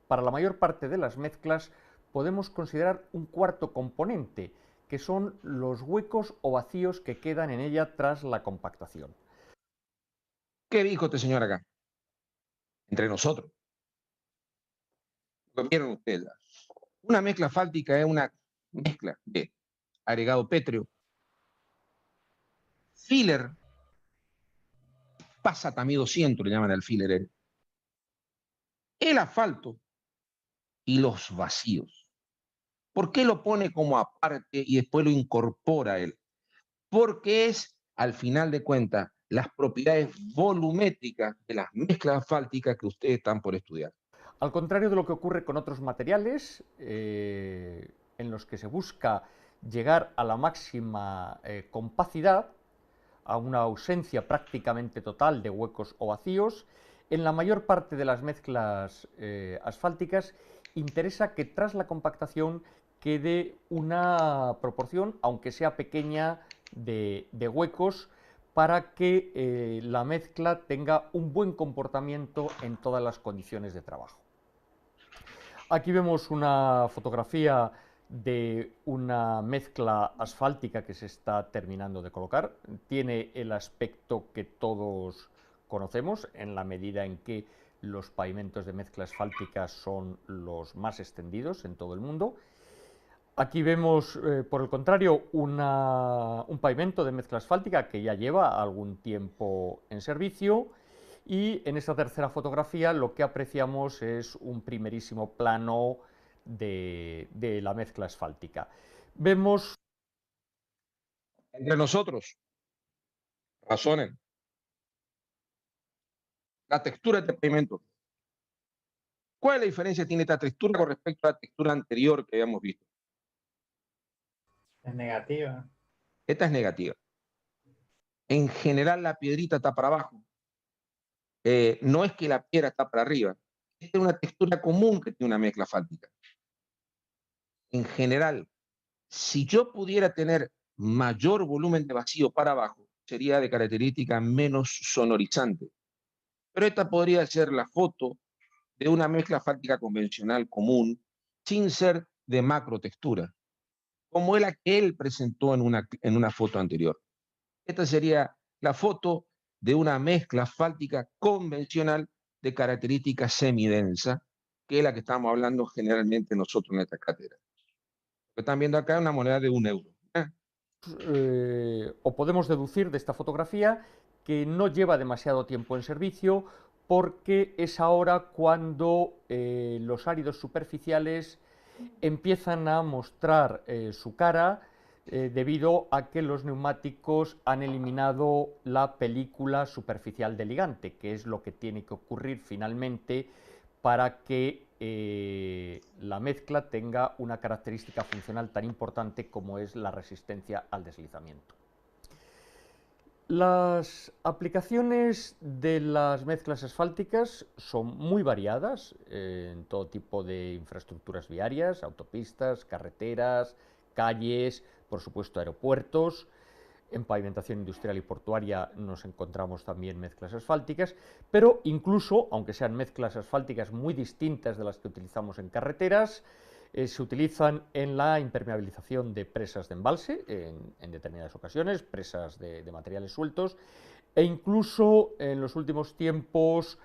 para la mayor parte de las mezclas podemos considerar un cuarto componente, que son los huecos o vacíos que quedan en ella tras la compactación. ¿Qué dijo este señor acá? Entre nosotros. Lo que vieron ustedes. Una mezcla asfáltica es una mezcla de agregado pétreo, filler, pasatami 200 le llaman al filler, el asfalto y los vacíos. ¿Por qué lo pone como aparte y después lo incorpora él? Porque es, al final de cuentas, las propiedades volumétricas de las mezclas asfálticas que ustedes están por estudiar. Al contrario de lo que ocurre con otros materiales, en los que se busca llegar a la máxima compacidad, a una ausencia prácticamente total de huecos o vacíos, en la mayor parte de las mezclas asfálticas interesa que tras la compactación quede una proporción, aunque sea pequeña, de huecos, para que la mezcla tenga un buen comportamiento en todas las condiciones de trabajo. Aquí vemos una fotografía de una mezcla asfáltica que se está terminando de colocar. Tiene el aspecto que todos conocemos, en la medida en que los pavimentos de mezcla asfáltica son los más extendidos en todo el mundo. Aquí vemos, por el contrario, un pavimento de mezcla asfáltica que ya lleva algún tiempo en servicio. Y en esta tercera fotografía lo que apreciamos es un primerísimo plano de la mezcla asfáltica. Vemos... Entre nosotros, razonen. La textura de este pavimento. ¿Cuál es la diferencia que tiene esta textura con respecto a la textura anterior que habíamos visto? Es negativa. Esta es negativa. En general la piedrita está para abajo. No es que la piedra está para arriba. Esta es una textura común que tiene una mezcla asfáltica. En general, si yo pudiera tener mayor volumen de vacío para abajo, sería de característica menos sonorizante. Pero esta podría ser la foto de una mezcla asfáltica convencional común, sin ser de macro textura, como es la que él presentó en una foto anterior. Esta sería la foto de una mezcla asfáltica convencional de característica semidensa, que es la que estamos hablando generalmente nosotros en esta cátedra. Lo que están viendo acá es una moneda de €1. O podemos deducir de esta fotografía que no lleva demasiado tiempo en servicio, porque es ahora cuando los áridos superficiales empiezan a mostrar su cara, debido a que los neumáticos han eliminado la película superficial de ligante, que es lo que tiene que ocurrir finalmente para que la mezcla tenga una característica funcional tan importante como es la resistencia al deslizamiento. Las aplicaciones de las mezclas asfálticas son muy variadas en todo tipo de infraestructuras viarias, autopistas, carreteras, calles, por supuesto aeropuertos. En pavimentación industrial y portuaria nos encontramos también mezclas asfálticas, pero incluso, aunque sean mezclas asfálticas muy distintas de las que utilizamos en carreteras, se utilizan en la impermeabilización de presas de embalse, en determinadas ocasiones, presas de materiales sueltos, e incluso en los últimos tiempos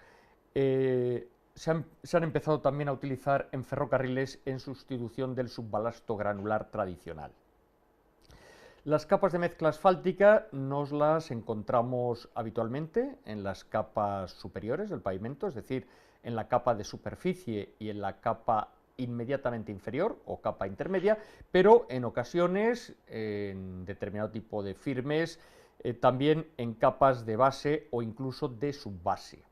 se han empezado también a utilizar en ferrocarriles en sustitución del subbalasto granular tradicional. Las capas de mezcla asfáltica nos las encontramos habitualmente en las capas superiores del pavimento, es decir, en la capa de superficie y en la capa inmediatamente inferior o capa intermedia, pero en ocasiones, en determinado tipo de firmes, también en capas de base o incluso de subbase.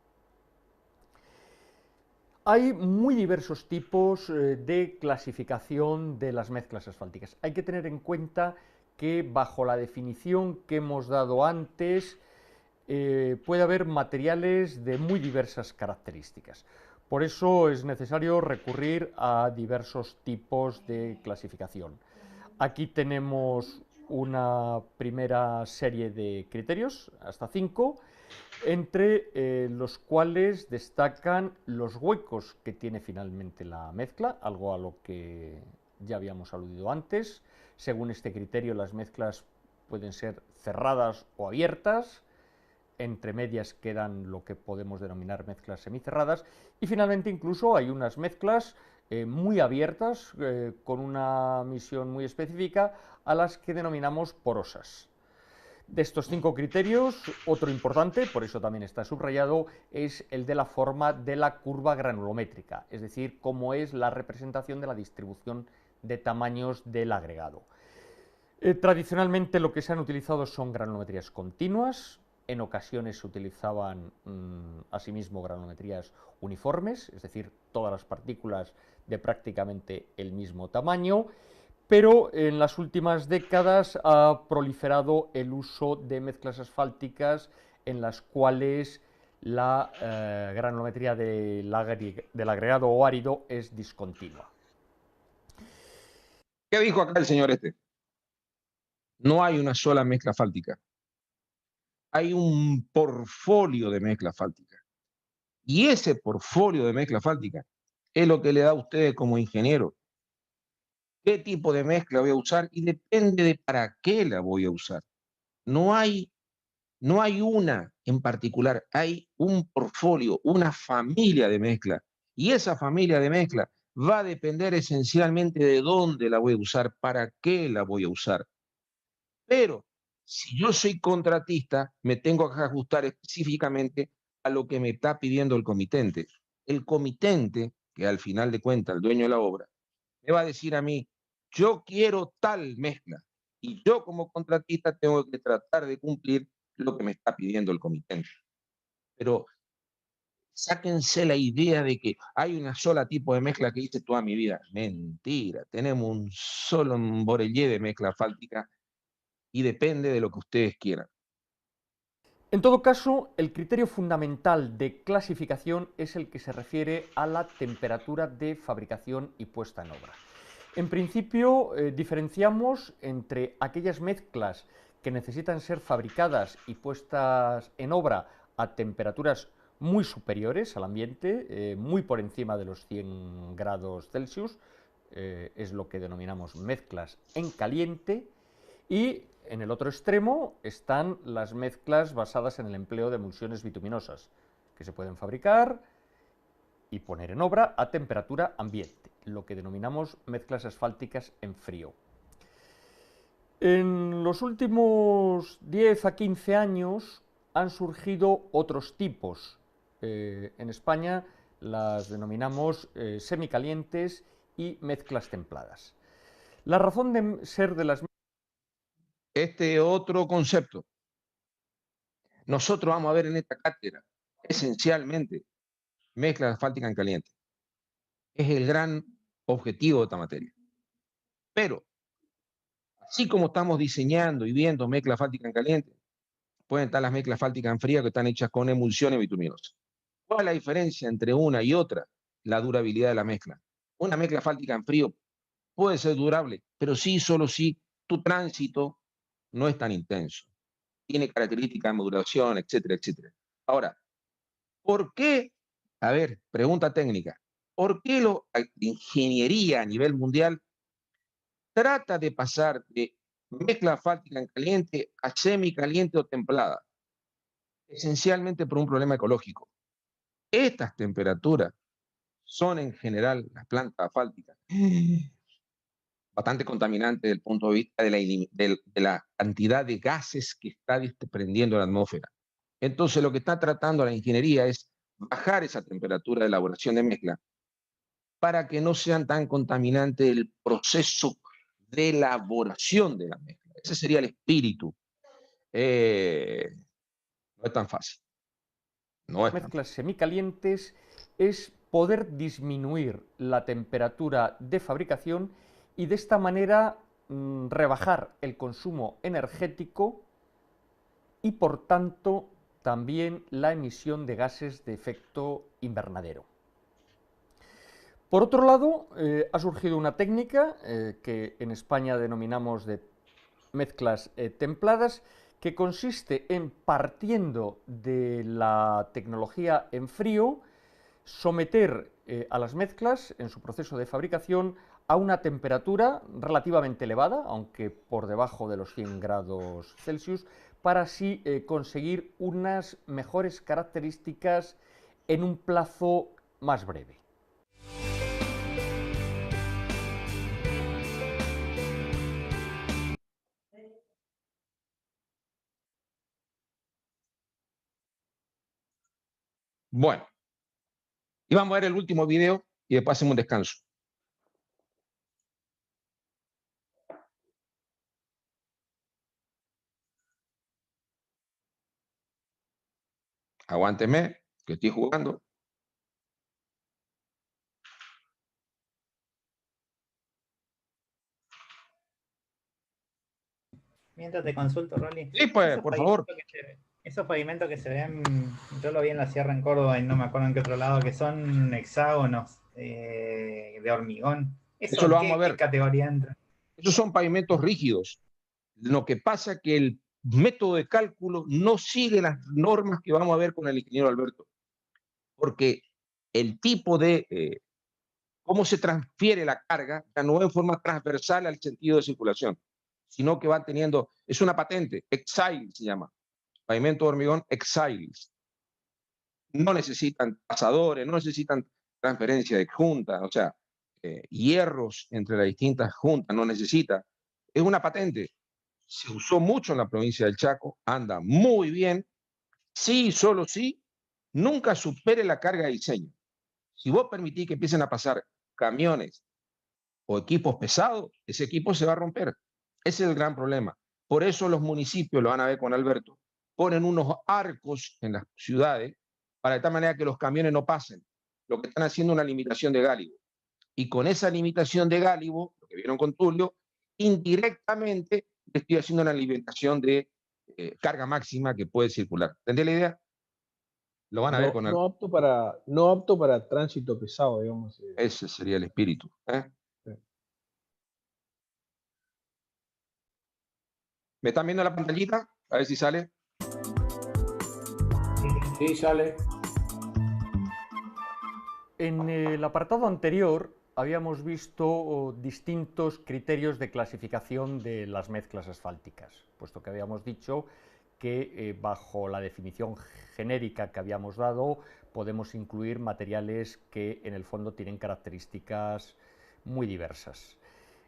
Hay muy diversos tipos de clasificación de las mezclas asfálticas. Hay que tener en cuenta que bajo la definición que hemos dado antes puede haber materiales de muy diversas características. Por eso es necesario recurrir a diversos tipos de clasificación. Aquí tenemos una primera serie de criterios, hasta 5, entre los cuales destacan los huecos que tiene finalmente la mezcla, algo a lo que ya habíamos aludido antes. Según este criterio, las mezclas pueden ser cerradas o abiertas. Entre medias quedan lo que podemos denominar mezclas semicerradas. Y finalmente incluso hay unas mezclas muy abiertas, con una misión muy específica, a las que denominamos porosas. De estos 5 criterios, otro importante, por eso también está subrayado, es el de la forma de la curva granulométrica, es decir, cómo es la representación de la distribución de tamaños del agregado. Tradicionalmente lo que se han utilizado son granulometrías continuas, en ocasiones se utilizaban asimismo granulometrías uniformes, es decir, todas las partículas de prácticamente el mismo tamaño, pero en las últimas décadas ha proliferado el uso de mezclas asfálticas en las cuales la granulometría del agregado o árido es discontinua. ¿Qué dijo acá el señor este? No hay una sola mezcla asfáltica. Hay un portfolio de mezcla asfáltica. Y ese portfolio de mezcla asfáltica es lo que le da a ustedes como ingeniero qué tipo de mezcla voy a usar y depende de para qué la voy a usar. No hay una en particular, hay un portfolio, una familia de mezcla. Y esa familia de mezcla va a depender esencialmente de dónde la voy a usar, para qué la voy a usar. Pero si yo soy contratista, me tengo que ajustar específicamente a lo que me está pidiendo el comitente. El comitente, que al final de cuentas el dueño de la obra, me va a decir a mí, yo quiero tal mezcla. Y yo como contratista tengo que tratar de cumplir lo que me está pidiendo el comitente. Pero sáquense la idea de que hay una sola tipo de mezcla que hice toda mi vida. Mentira, tenemos un solo borellé de mezcla asfáltica y depende de lo que ustedes quieran. En todo caso, el criterio fundamental de clasificación es el que se refiere a la temperatura de fabricación y puesta en obra. En principio, diferenciamos entre aquellas mezclas que necesitan ser fabricadas y puestas en obra a temperaturas muy superiores al ambiente, muy por encima de los 100 grados Celsius, es lo que denominamos mezclas en caliente, y en el otro extremo están las mezclas basadas en el empleo de emulsiones bituminosas, que se pueden fabricar y poner en obra a temperatura ambiente, lo que denominamos mezclas asfálticas en frío. En los últimos 10 a 15 años han surgido otros tipos. En España las denominamos semicalientes y mezclas templadas. La razón de ser de las este otro concepto. Nosotros vamos a ver en esta cátedra, esencialmente, mezcla asfáltica en caliente. Es el gran objetivo de esta materia. Pero, así como estamos diseñando y viendo mezcla asfáltica en caliente, pueden estar las mezclas asfálticas en fría que están hechas con emulsiones bituminosas. ¿Cuál es la diferencia entre una y otra? La durabilidad de la mezcla. Una mezcla asfáltica en frío puede ser durable, pero sí, solo si tu tránsito no es tan intenso. Tiene características de modulación, etcétera, etcétera. Ahora, ¿por qué? A ver, pregunta técnica. ¿Por qué la ingeniería a nivel mundial trata de pasar de mezcla asfáltica en caliente a semicaliente o templada? Esencialmente por un problema ecológico. Estas temperaturas son en general, las plantas asfálticas, bastante contaminantes desde el punto de vista de la cantidad de gases que está desprendiendo la atmósfera. Entonces, lo que está tratando la ingeniería es bajar esa temperatura de elaboración de mezcla para que no sean tan contaminantes el proceso de elaboración de la mezcla. Ese sería el espíritu. No es tan fácil. No es tan mezclas semicalientes es poder disminuir la temperatura de fabricación y de esta manera rebajar el consumo energético y por tanto también la emisión de gases de efecto invernadero. Por otro lado, ha surgido una técnica que en España denominamos de mezclas templadas, que consiste en, partiendo de la tecnología en frío, someter a las mezclas en su proceso de fabricación a una temperatura relativamente elevada, aunque por debajo de los 100 grados Celsius, para así conseguir unas mejores características en un plazo más breve. Bueno, y vamos a ver el último video y después hacemos un descanso. Aguánteme, que estoy jugando. Mientras te consulto, Rolly. Sí, pues, por favor. Esos pavimentos que se ven, yo lo vi en la Sierra en Córdoba y no me acuerdo en qué otro lado, que son hexágonos de hormigón. Eso lo vamos a ver. ¿Qué categoría entra? Esos son pavimentos rígidos. Lo que pasa es que el método de cálculo no sigue las normas que vamos a ver con el ingeniero Alberto, porque el tipo de cómo se transfiere la carga ya no es en forma transversal al sentido de circulación, sino que va teniendo, es una patente, Exile se llama, pavimento de hormigón Exile. No necesitan pasadores, no necesitan transferencia de junta, o sea, hierros entre las distintas juntas, no necesita. Es una patente. Se usó mucho en la provincia del Chaco, anda muy bien. Sí, solo sí, nunca supere la carga de diseño. Si vos permitís que empiecen a pasar camiones o equipos pesados, ese equipo se va a romper. Ese es el gran problema. Por eso los municipios, lo van a ver con Alberto, ponen unos arcos en las ciudades para de tal manera que los camiones no pasen. Lo que están haciendo es una limitación de gálibo. Y con esa limitación de gálibo, lo que vieron con Tulio, indirectamente estoy haciendo una limitación de carga máxima que puede circular. ¿Entendés la idea? Lo van a ver con no apto para tránsito pesado, digamos. Ese sería el espíritu. Sí. ¿Me están viendo la pantallita? A ver si sale. Sí, sale. En el apartado anterior habíamos visto distintos criterios de clasificación de las mezclas asfálticas, puesto que habíamos dicho que bajo la definición genérica que habíamos dado podemos incluir materiales que en el fondo tienen características muy diversas.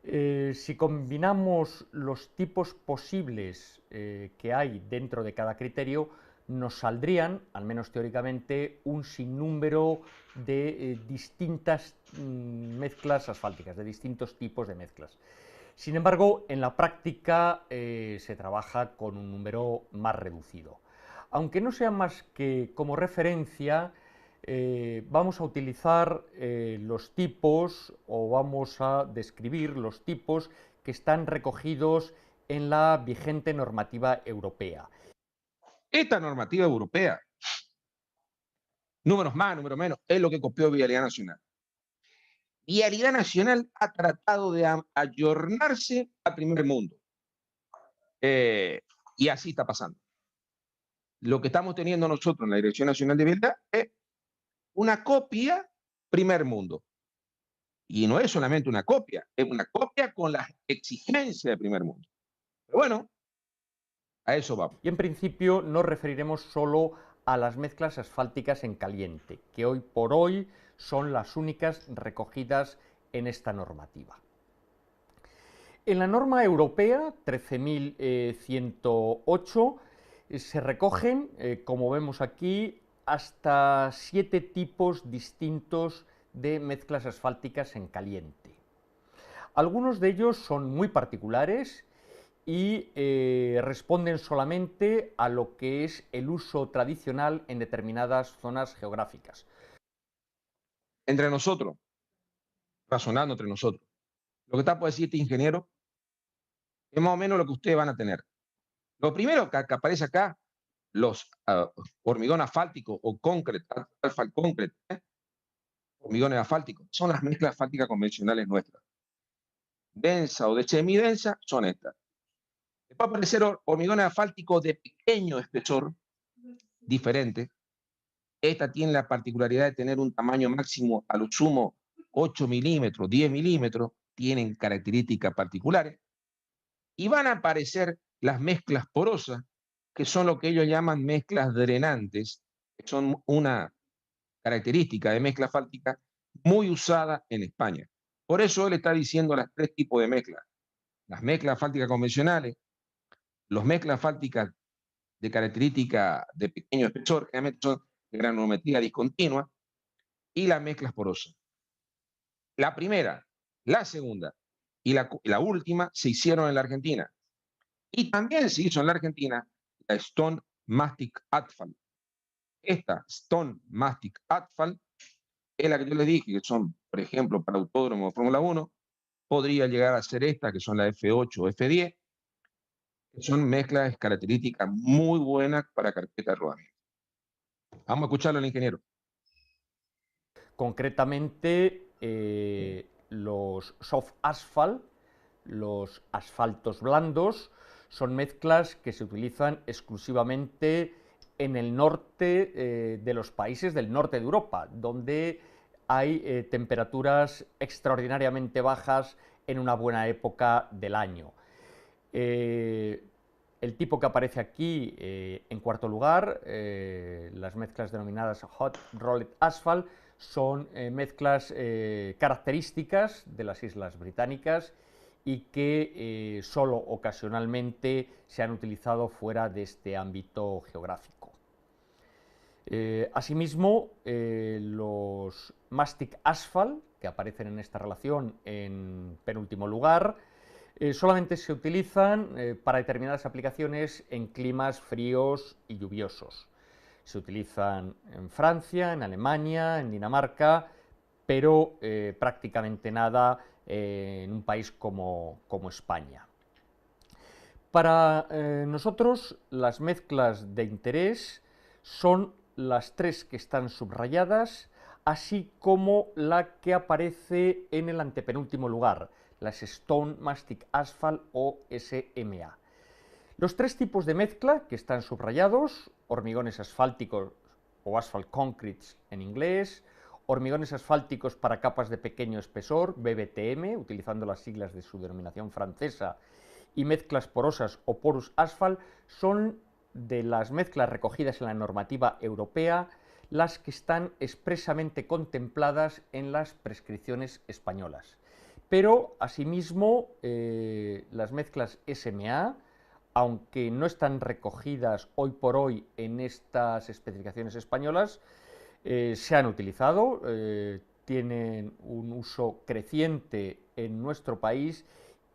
Si combinamos los tipos posibles que hay dentro de cada criterio, nos saldrían, al menos teóricamente, un sinnúmero de distintas mezclas asfálticas, de distintos tipos de mezclas. Sin embargo, en la práctica se trabaja con un número más reducido. Aunque no sea más que como referencia, vamos a utilizar los tipos o vamos a describir los tipos que están recogidos en la vigente normativa europea. Esta normativa europea, números más, números menos, es lo que copió Vialidad Nacional. Vialidad Nacional ha tratado de ayornarse al primer mundo. Y así está pasando. Lo que estamos teniendo nosotros en la Dirección Nacional de Vialidad es una copia primer mundo. Y no es solamente una copia, es una copia con las exigencias de primer mundo. Pero bueno, a eso vamos. Y en principio nos referiremos solo a las mezclas asfálticas en caliente, que hoy por hoy son las únicas recogidas en esta normativa. En la norma europea 13.108 se recogen, como vemos aquí, hasta 7 tipos distintos de mezclas asfálticas en caliente. Algunos de ellos son muy particulares y responden solamente a lo que es el uso tradicional en determinadas zonas geográficas. entre nosotros, razonando entre nosotros, lo que está por decir este ingeniero es más o menos lo que ustedes van a tener. Lo primero que aparece acá, los hormigón asfáltico o concrete, asphalt concrete, hormigones asfálticos, son las mezclas asfálticas convencionales nuestras. Densa o de semidensa son estas. Después aparecer hormigones asfálticos de pequeño espesor, diferente. Esta tiene la particularidad de tener un tamaño máximo a lo sumo 8 milímetros, 10 milímetros, tienen características particulares. Y van a aparecer las mezclas porosas, que son lo que ellos llaman mezclas drenantes, que son una característica de mezcla asfáltica muy usada en España. Por eso él está diciendo las tres tipos de mezclas. Las mezclas asfálticas convencionales, las mezclas asfálticas de característica de pequeño espesor, generalmente son de granulometría discontinua, y las mezclas porosas. La primera, la segunda y la última se hicieron en la Argentina. Y también se hizo en la Argentina la Stone Mastic Asphalt. Esta Stone Mastic Asphalt es la que yo les dije, que son, por ejemplo, para autódromo de Fórmula 1, podría llegar a ser esta, que son la F8 o F10, que son mezclas características muy buenas para carpeta de rodamiento. Vamos a escucharlo al ingeniero. Concretamente, los soft asphalt, los asfaltos blandos, son mezclas que se utilizan exclusivamente en el norte de los países del norte de Europa, donde hay temperaturas extraordinariamente bajas en una buena época del año. El tipo que aparece aquí en cuarto lugar, las mezclas denominadas Hot Rolled Asphalt, son mezclas características de las Islas Británicas y que solo ocasionalmente se han utilizado fuera de este ámbito geográfico. Asimismo, los Mastic Asphalt, que aparecen en esta relación en penúltimo lugar, solamente se utilizan para determinadas aplicaciones en climas fríos y lluviosos. Se utilizan en Francia, en Alemania, en Dinamarca, pero prácticamente nada en un país como España. Para nosotros, las mezclas de interés son las tres que están subrayadas, así como la que aparece en el antepenúltimo lugar, las Stone Mastic Asphalt o SMA. Los tres tipos de mezcla que están subrayados, hormigones asfálticos o asphalt concretes en inglés, hormigones asfálticos para capas de pequeño espesor, BBTM, utilizando las siglas de su denominación francesa, y mezclas porosas o porous asphalt, son de las mezclas recogidas en la normativa europea las que están expresamente contempladas en las prescripciones españolas. Pero, asimismo, las mezclas SMA, aunque no están recogidas hoy por hoy en estas especificaciones españolas, se han utilizado, tienen un uso creciente en nuestro país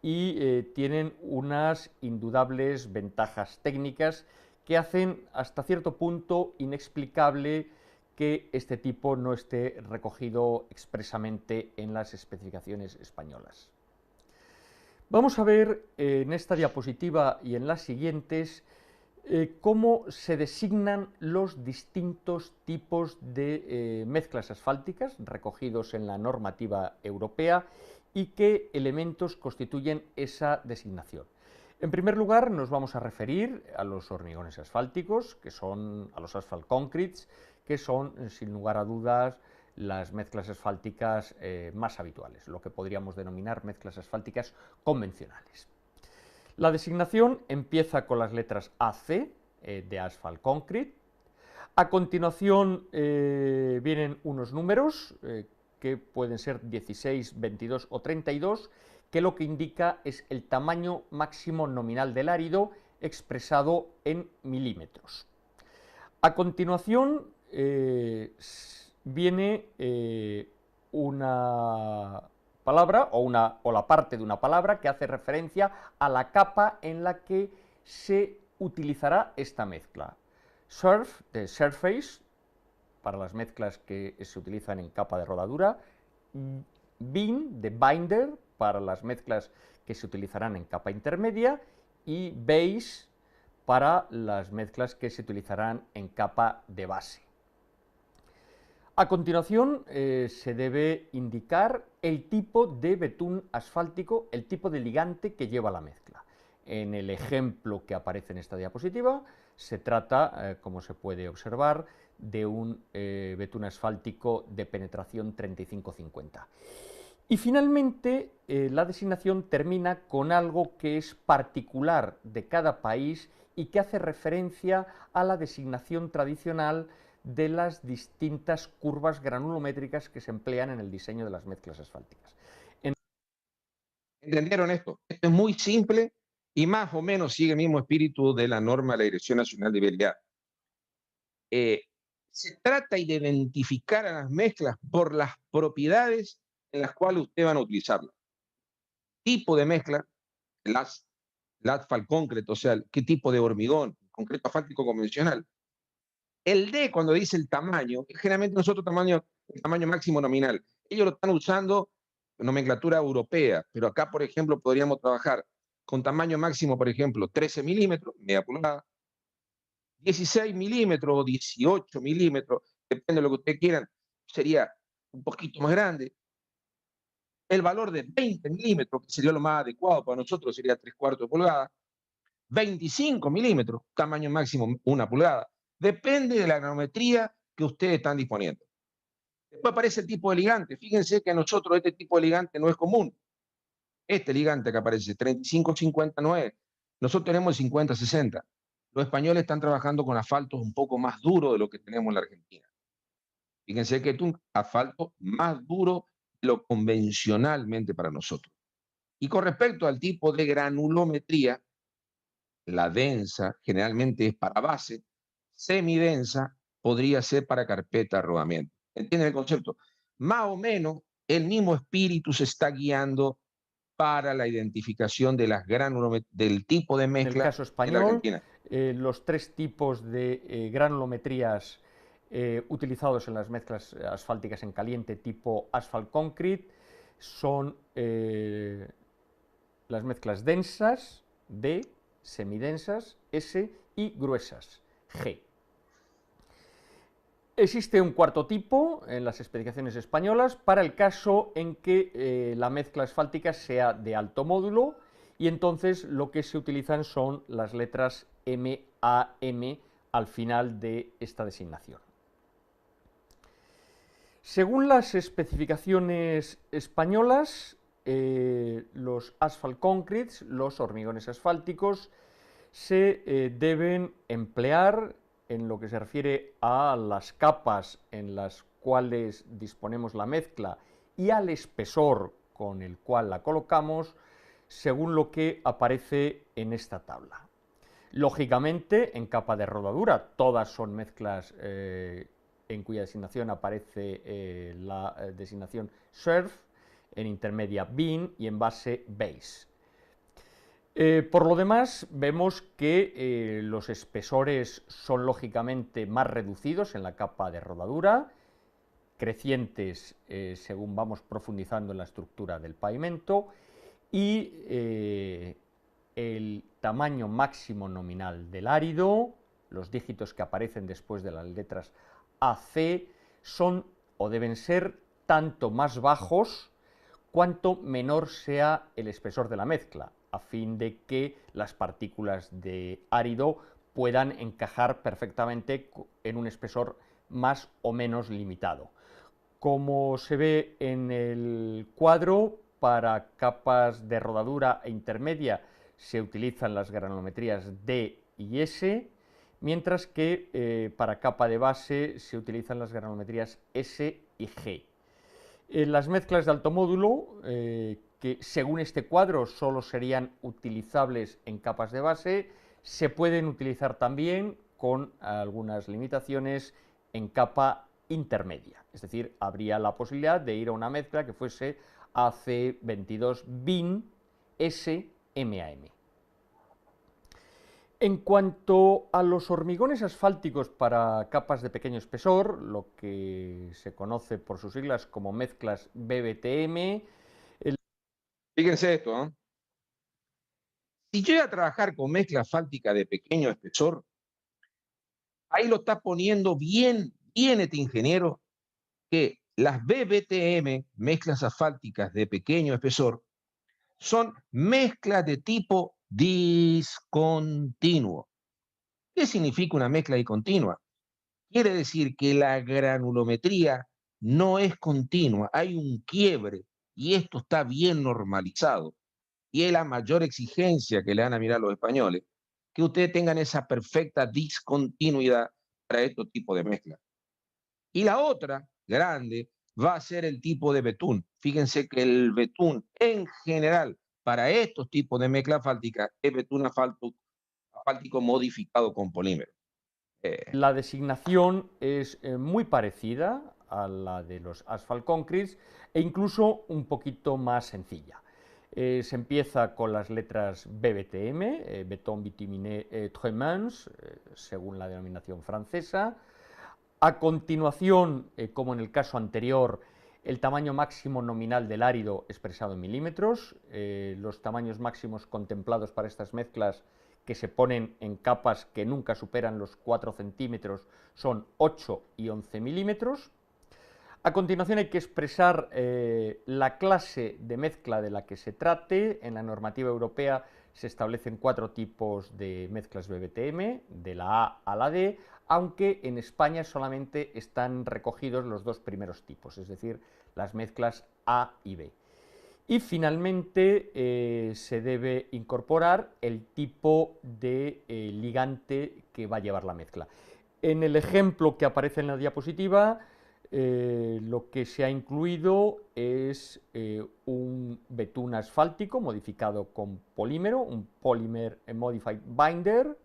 y tienen unas indudables ventajas técnicas que hacen hasta cierto punto inexplicable que este tipo no esté recogido expresamente en las especificaciones españolas. Vamos a ver en esta diapositiva y en las siguientes cómo se designan los distintos tipos de mezclas asfálticas recogidos en la normativa europea y qué elementos constituyen esa designación. En primer lugar, nos vamos a referir a los hormigones asfálticos, que son a los asphalt concretes, que son, sin lugar a dudas, las mezclas asfálticas más habituales, lo que podríamos denominar mezclas asfálticas convencionales. La designación empieza con las letras AC de asphalt concrete. A continuación vienen unos números que pueden ser 16, 22 o 32, que lo que indica es el tamaño máximo nominal del árido expresado en milímetros. A continuación viene una palabra o la parte de una palabra que hace referencia a la capa en la que se utilizará esta mezcla. Surf, de surface, para las mezclas que se utilizan en capa de rodadura, bin de binder para las mezclas que se utilizarán en capa intermedia y base para las mezclas que se utilizarán en capa de base. A continuación se debe indicar el tipo de betún asfáltico, el tipo de ligante que lleva la mezcla. En el ejemplo que aparece en esta diapositiva se trata, como se puede observar, de un betún asfáltico de penetración 35-50. Y finalmente la designación termina con algo que es particular de cada país y que hace referencia a la designación tradicional de las distintas curvas granulométricas que se emplean en el diseño de las mezclas asfálticas. ¿Entendieron esto? Esto es muy simple y más o menos sigue el mismo espíritu de la norma de la Dirección Nacional de Vialidad. Se trata de identificar a las mezclas por las propiedades en las cuales ustedes van a utilizarlas. Tipo de mezcla, el asfalt concreto, o sea, qué tipo de hormigón, concreto asfáltico convencional. El D, cuando dice el tamaño, generalmente nosotros el tamaño máximo nominal, ellos lo están usando en nomenclatura europea, pero acá, por ejemplo, podríamos trabajar con tamaño máximo, por ejemplo, 13 milímetros, media pulgada, 16 milímetros o 18 milímetros, depende de lo que ustedes quieran, sería un poquito más grande. El valor de 20 milímetros, que sería lo más adecuado para nosotros, sería 3/4 de pulgada. 25 milímetros, tamaño máximo 1 pulgada. Depende de la granometría que ustedes están disponiendo. Después aparece el tipo de ligante. Fíjense que a nosotros este tipo de ligante no es común. Este ligante que aparece, 35-50 no es. Nosotros tenemos el 50-60. Los españoles están trabajando con asfaltos un poco más duros de lo que tenemos en la Argentina. Fíjense que es un asfalto más duro de lo convencionalmente para nosotros. Y con respecto al tipo de granulometría, la densa generalmente es para base, semidensa podría ser para carpeta de rodamiento. ¿Entienden el concepto? Más o menos el mismo espíritu se está guiando para la identificación de las del tipo de mezcla en el caso en la español, Argentina. los 3 tipos de granulometrías utilizados en las mezclas asfálticas en caliente tipo asphalt concrete son las mezclas densas, D, semidensas, S, y gruesas, G. Existe un cuarto tipo en las especificaciones españolas para el caso en que la mezcla asfáltica sea de alto módulo y entonces lo que se utilizan son las letras MAM al final de esta designación. Según las especificaciones españolas, los asphalt concretes, los hormigones asfálticos, se deben emplear en lo que se refiere a las capas en las cuales disponemos la mezcla y al espesor con el cual la colocamos, según lo que aparece en esta tabla. Lógicamente, en capa de rodadura, todas son mezclas en cuya designación aparece la designación surf, en intermedia bin y en base base. Por lo demás, vemos que los espesores son lógicamente más reducidos en la capa de rodadura, crecientes según vamos profundizando en la estructura del pavimento, y el tamaño máximo nominal del árido, los dígitos que aparecen después de las letras AC, son o deben ser tanto más bajos cuanto menor sea el espesor de la mezcla, a fin de que las partículas de árido puedan encajar perfectamente en un espesor más o menos limitado. Como se ve en el cuadro, para capas de rodadura e intermedia se utilizan las granulometrías D y S, mientras que para capa de base se utilizan las granulometrías S y G. Las mezclas de alto módulo, que según este cuadro solo serían utilizables en capas de base, se pueden utilizar también con algunas limitaciones en capa intermedia. Es decir, habría la posibilidad de ir a una mezcla que fuese AC22 bin SMAM. En cuanto a los hormigones asfálticos para capas de pequeño espesor, lo que se conoce por sus siglas como mezclas BBTM. Fíjense esto, ¿no? Si yo voy a trabajar con mezcla asfáltica de pequeño espesor, ahí lo está poniendo bien este ingeniero, que las BBTM, mezclas asfálticas de pequeño espesor, son mezclas de tipo discontinuo. ¿Qué significa una mezcla discontinua? Quiere decir que la granulometría no es continua, hay un quiebre y esto está bien normalizado. Y es la mayor exigencia que le dan a mirar los españoles, que ustedes tengan esa perfecta discontinuidad para estos tipos de mezclas. Y la otra, grande, va a ser el tipo de betún. Fíjense que el betún, en general, para estos tipos de mezcla asfáltica, es betún asfáltico modificado con polímero. La designación es muy parecida a la de los asphalt concretes e incluso un poquito más sencilla. Se empieza con las letras BBTM, Béton Bituminé Tremens, según la denominación francesa. A continuación, como en el caso anterior, el tamaño máximo nominal del árido expresado en milímetros. Los tamaños máximos contemplados para estas mezclas, que se ponen en capas que nunca superan los 4 centímetros, son 8 y 11 milímetros. A continuación hay que expresar la clase de mezcla de la que se trate. En la normativa europea se establecen 4 tipos de mezclas BBTM, de la A a la D, aunque en España solamente están recogidos los 2 primeros tipos, es decir, las mezclas A y B. Y finalmente se debe incorporar el tipo de ligante que va a llevar la mezcla. En el ejemplo que aparece en la diapositiva, lo que se ha incluido es un betún asfáltico modificado con polímero, un Polymer Modified Binder,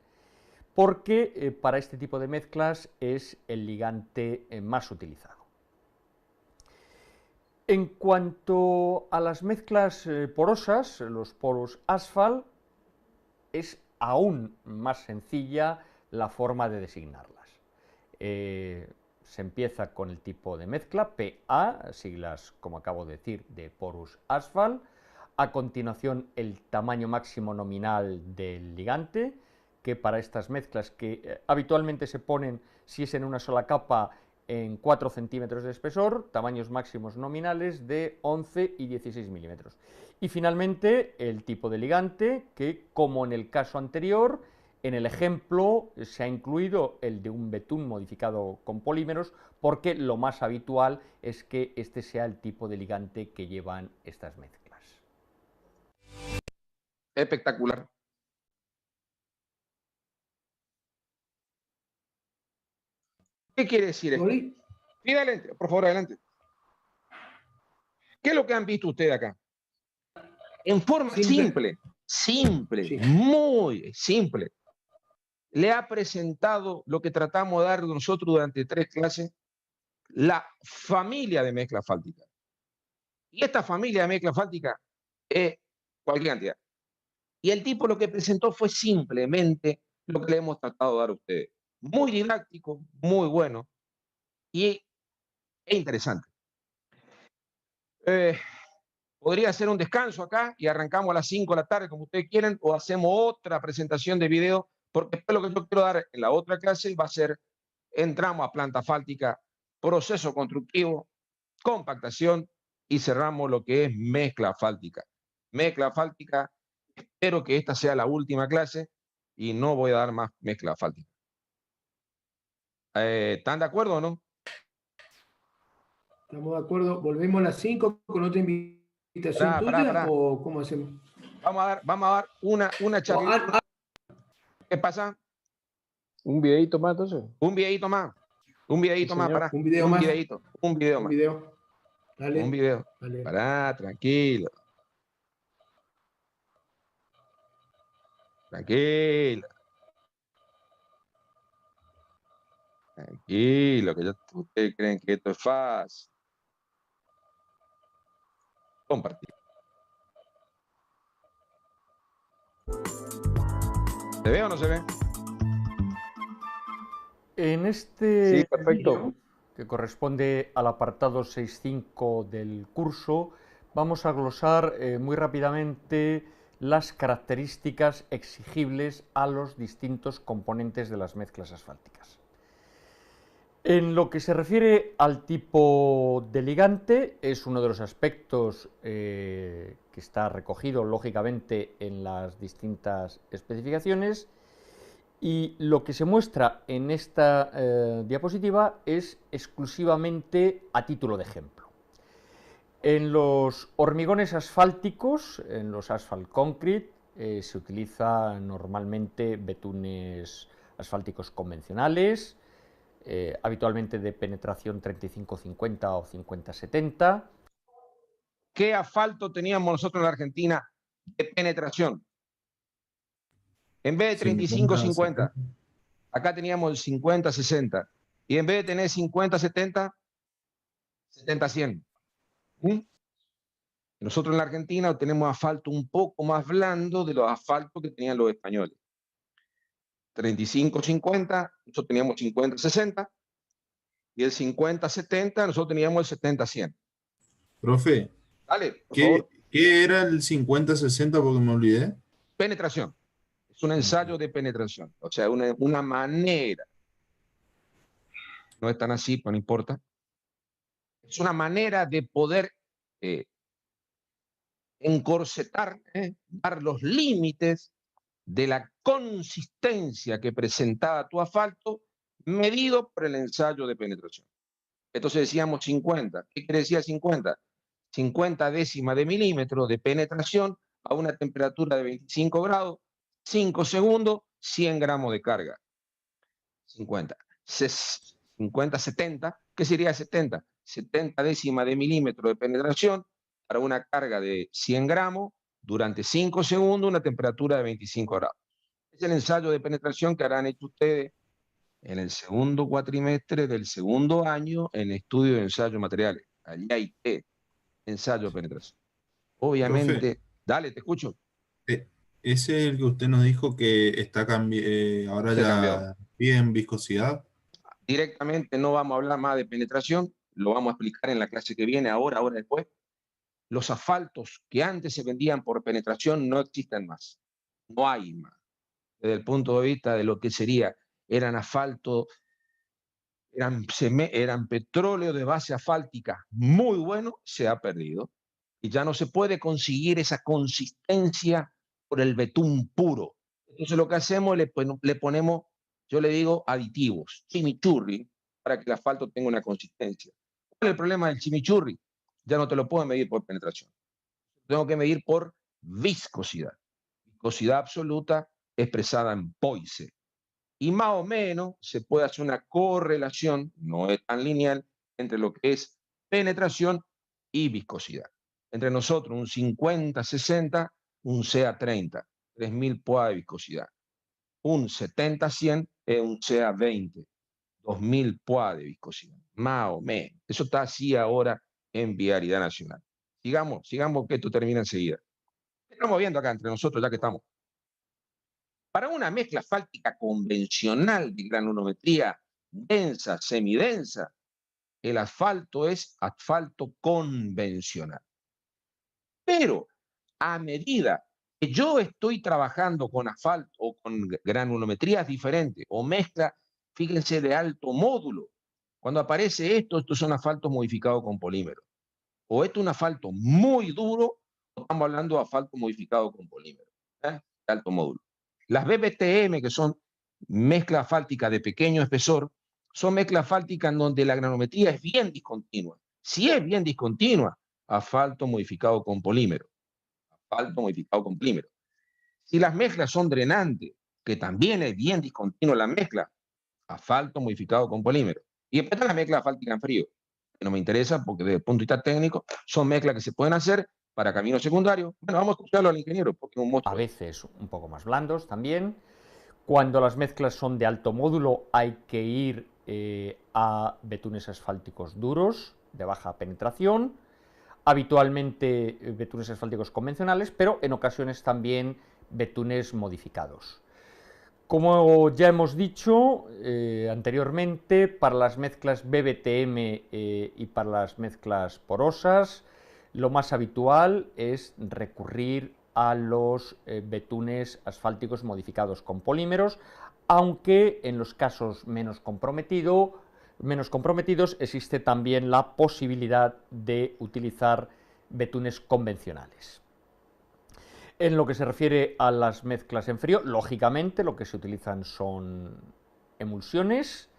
porque para este tipo de mezclas es el ligante más utilizado. En cuanto a las mezclas porosas, los porous asphalt, es aún más sencilla la forma de designarlas. Se empieza con el tipo de mezcla, PA, siglas, como acabo de decir, de porous asphalt. A continuación, el tamaño máximo nominal del ligante, que para estas mezclas que habitualmente se ponen, si es en una sola capa, en 4 centímetros de espesor, tamaños máximos nominales de 11 y 16 milímetros. Y finalmente el tipo de ligante, que como en el caso anterior, en el ejemplo se ha incluido el de un betún modificado con polímeros, porque lo más habitual es que este sea el tipo de ligante que llevan estas mezclas. Espectacular. ¿Qué quiere decir esto? Sí, adelante, por favor, adelante. ¿Qué es lo que han visto ustedes acá? En forma simple, muy simple, le ha presentado lo que tratamos de dar nosotros durante 3 clases, la familia de mezcla asfáltica. Y esta familia de mezcla asfáltica es cualquier cantidad. Y el tipo lo que presentó fue simplemente lo que le hemos tratado de dar a ustedes. Muy didáctico, muy bueno y es interesante. Podría hacer un descanso acá y arrancamos a las 5 de la tarde, como ustedes quieren, o hacemos otra presentación de video, porque después lo que yo quiero dar en la otra clase va a ser, entramos a planta asfáltica, proceso constructivo, compactación y cerramos lo que es mezcla asfáltica. Mezcla asfáltica, espero que esta sea la última clase y no voy a dar más mezcla asfáltica. ¿Están de acuerdo o no? Estamos de acuerdo. ¿Volvemos a las 5 con otra invitación tuya o cómo hacemos? Vamos a dar una charla. ¿Qué pasa? ¿Un videito más entonces? Un videito más. Un videito más, pará. Un video más. Un video más. Dale. Un video. Dale. Pará, tranquilo. Tranquilo. Tranquilo, que ustedes creen que esto es fácil. Compartir. ¿Se ve o no se ve? En este Sí, perfecto. vídeo, que corresponde al apartado 6.5 del curso, vamos a glosar muy rápidamente las características exigibles a los distintos componentes de las mezclas asfálticas. En lo que se refiere al tipo de ligante, es uno de los aspectos que está recogido lógicamente en las distintas especificaciones, y lo que se muestra en esta diapositiva es exclusivamente a título de ejemplo. En los hormigones asfálticos, en los asphalt concrete, se utiliza normalmente betunes asfálticos convencionales, habitualmente de penetración 35-50 o 50-70. ¿Qué asfalto teníamos nosotros en la Argentina de penetración? En vez de 35-50, acá teníamos el 50-60. Y en vez de tener 50-70, 70-100. Nosotros en la Argentina tenemos asfalto un poco más blando de los asfaltos que tenían los españoles. 35-50, nosotros teníamos 50-60. Y el 50-70, nosotros teníamos el 70-100. Profe, Dale, por favor. ¿qué era el 50-60 porque me olvidé? Penetración. Es un ensayo de penetración. O sea, una manera. No es tan así, pero no importa. Es una manera de poder encorsetar, dar los límites de la consistencia que presentaba tu asfalto medido por el ensayo de penetración. Entonces decíamos 50. ¿Qué quiere decir 50? 50 décimas de milímetro de penetración a una temperatura de 25 grados, 5 segundos, 100 gramos de carga. 50. 50-70, ¿qué sería 70? 70 décimas de milímetro de penetración para una carga de 100 gramos durante 5 segundos, una temperatura de 25 grados. Es el ensayo de penetración que habrán hecho ustedes en el segundo cuatrimestre del segundo año en estudio de ensayo de materiales. Allí hay ensayo de penetración. Obviamente, Profe, dale, te escucho. ese es el que usted nos dijo que está ahora Se ya cambió. bien viscosidad. Directamente no vamos a hablar más de penetración, lo vamos a explicar en la clase que viene, ahora después. Los asfaltos que antes se vendían por penetración no existen más. No hay más. Desde el punto de vista de lo que sería, eran asfalto, eran petróleo de base asfáltica muy bueno, se ha perdido. Y ya no se puede conseguir esa consistencia por el betún puro. Entonces lo que hacemos, le ponemos, yo le digo, aditivos, chimichurri, para que el asfalto tenga una consistencia. ¿Cuál es el problema del chimichurri? Ya no te lo puedo medir por penetración. Tengo que medir por viscosidad. Viscosidad absoluta expresada en Poise. Y más o menos se puede hacer una correlación, no es tan lineal, entre lo que es penetración y viscosidad. Entre nosotros, un 50-60, un CA30, 3000 POA de viscosidad. Un 70-100 es un CA20, 2000 POA de viscosidad, más o menos. Eso está así ahora en Vialidad Nacional. Sigamos que esto termina enseguida. Estamos viendo acá entre nosotros, ya que estamos. Para una mezcla asfáltica convencional de granulometría densa, semidensa, el asfalto es asfalto convencional. Pero a medida que yo estoy trabajando con asfalto o con granulometrías diferentes o mezcla, fíjense, de alto módulo, cuando aparece estos son asfaltos modificados con polímero. O esto es un asfalto muy duro, o estamos hablando de asfalto modificado con polímero, de alto módulo. Las BBTM, que son mezcla asfáltica de pequeño espesor, son mezclas asfálticas en donde la granulometría es bien discontinua. Si es bien discontinua, asfalto modificado con polímero. Asfalto modificado con polímero. Si las mezclas son drenantes, que también es bien discontinua la mezcla, asfalto modificado con polímero. Y después está la mezcla asfáltica en frío, que no me interesa porque desde el punto de vista técnico son mezclas que se pueden hacer para caminos secundarios. Bueno, vamos a escucharlo al ingeniero porque es un monstruo. A veces un poco más blandos también. Cuando las mezclas son de alto módulo hay que ir a betunes asfálticos duros, de baja penetración, habitualmente betunes asfálticos convencionales, pero en ocasiones también betunes modificados. Como ya hemos dicho anteriormente, para las mezclas BBTM y para las mezclas porosas, lo más habitual es recurrir a los betunes asfálticos modificados con polímeros, aunque en los casos menos comprometidos existe también la posibilidad de utilizar betunes convencionales. En lo que se refiere a las mezclas en frío, lógicamente lo que se utilizan son emulsiones.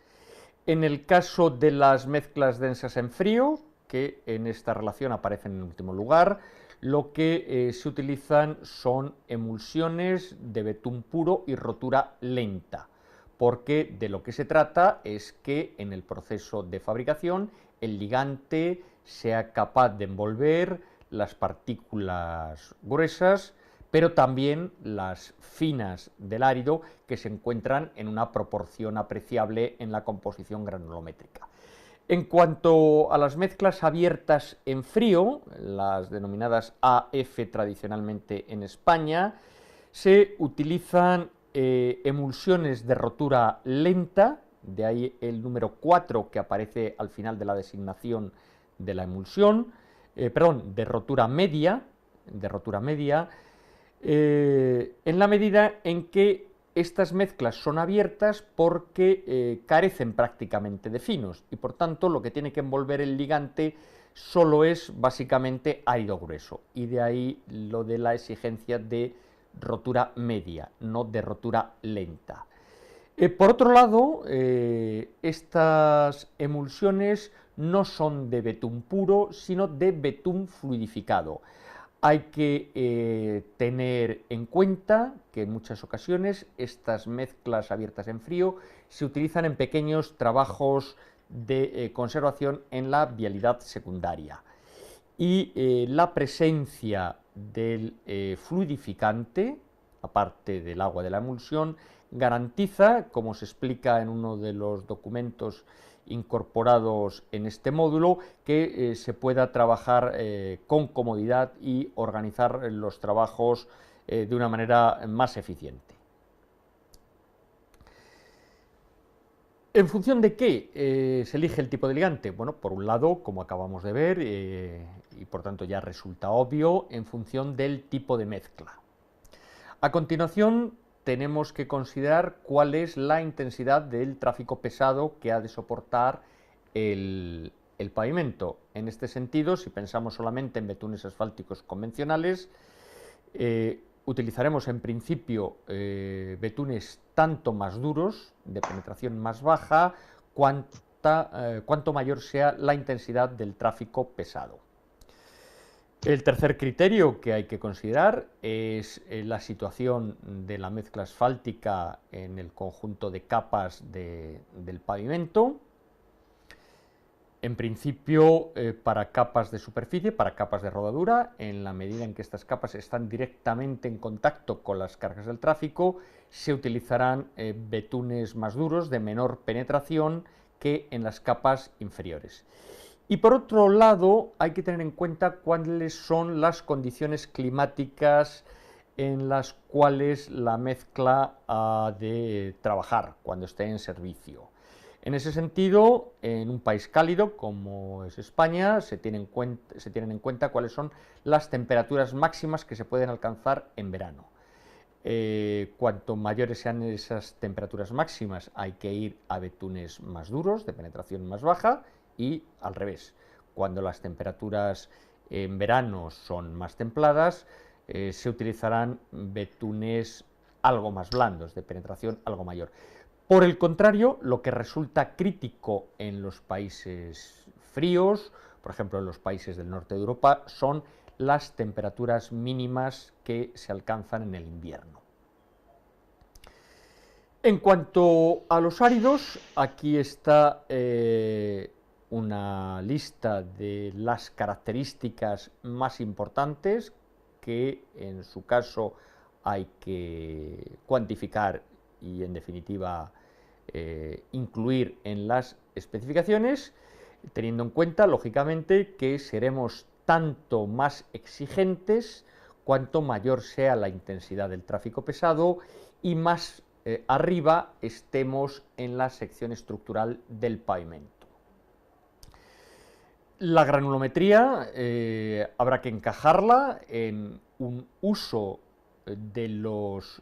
En el caso de las mezclas densas en frío, que en esta relación aparecen en último lugar, lo que se utilizan son emulsiones de betún puro y rotura lenta, porque de lo que se trata es que en el proceso de fabricación el ligante sea capaz de envolver las partículas gruesas, pero también las finas del árido, que se encuentran en una proporción apreciable en la composición granulométrica. En cuanto a las mezclas abiertas en frío, las denominadas AF tradicionalmente en España, se utilizan emulsiones de rotura lenta, de ahí el número 4 que aparece al final de la designación de la emulsión, de rotura media, en la medida en que estas mezclas son abiertas porque carecen prácticamente de finos y por tanto lo que tiene que envolver el ligante solo es básicamente árido grueso, y de ahí lo de la exigencia de rotura media, no de rotura lenta. Por otro lado, estas emulsiones no son de betún puro, sino de betún fluidificado. Hay que tener en cuenta que en muchas ocasiones estas mezclas abiertas en frío se utilizan en pequeños trabajos de conservación en la vialidad secundaria, y la presencia del fluidificante, aparte del agua de la emulsión, garantiza, como se explica en uno de los documentos incorporados en este módulo, que se pueda trabajar con comodidad y organizar los trabajos de una manera más eficiente. ¿En función de qué se elige el tipo de ligante? Bueno, por un lado, como acabamos de ver, y por tanto ya resulta obvio, en función del tipo de mezcla. A continuación, tenemos que considerar cuál es la intensidad del tráfico pesado que ha de soportar el pavimento. En este sentido, si pensamos solamente en betunes asfálticos convencionales, utilizaremos en principio betunes tanto más duros, de penetración más baja, cuanto mayor sea la intensidad del tráfico pesado. El tercer criterio que hay que considerar es la situación de la mezcla asfáltica en el conjunto de capas del pavimento. En principio, para capas de superficie, para capas de rodadura, en la medida en que estas capas están directamente en contacto con las cargas del tráfico, se utilizarán betunes más duros de menor penetración que en las capas inferiores. Y por otro lado, hay que tener en cuenta cuáles son las condiciones climáticas en las cuales la mezcla ha de trabajar cuando esté en servicio. En ese sentido, en un país cálido como es España, se tienen en cuenta cuáles son las temperaturas máximas que se pueden alcanzar en verano. Cuanto mayores sean esas temperaturas máximas, hay que ir a betunes más duros, de penetración más baja, y al revés. Cuando las temperaturas en verano son más templadas, se utilizarán betunes algo más blandos, de penetración algo mayor. Por el contrario, lo que resulta crítico en los países fríos, por ejemplo en los países del norte de Europa, son las temperaturas mínimas que se alcanzan en el invierno. En cuanto a los áridos, aquí está una lista de las características más importantes que en su caso hay que cuantificar y en definitiva incluir en las especificaciones, teniendo en cuenta lógicamente que seremos tanto más exigentes cuanto mayor sea la intensidad del tráfico pesado y más arriba estemos en la sección estructural del pavimento. La granulometría habrá que encajarla en un uso de los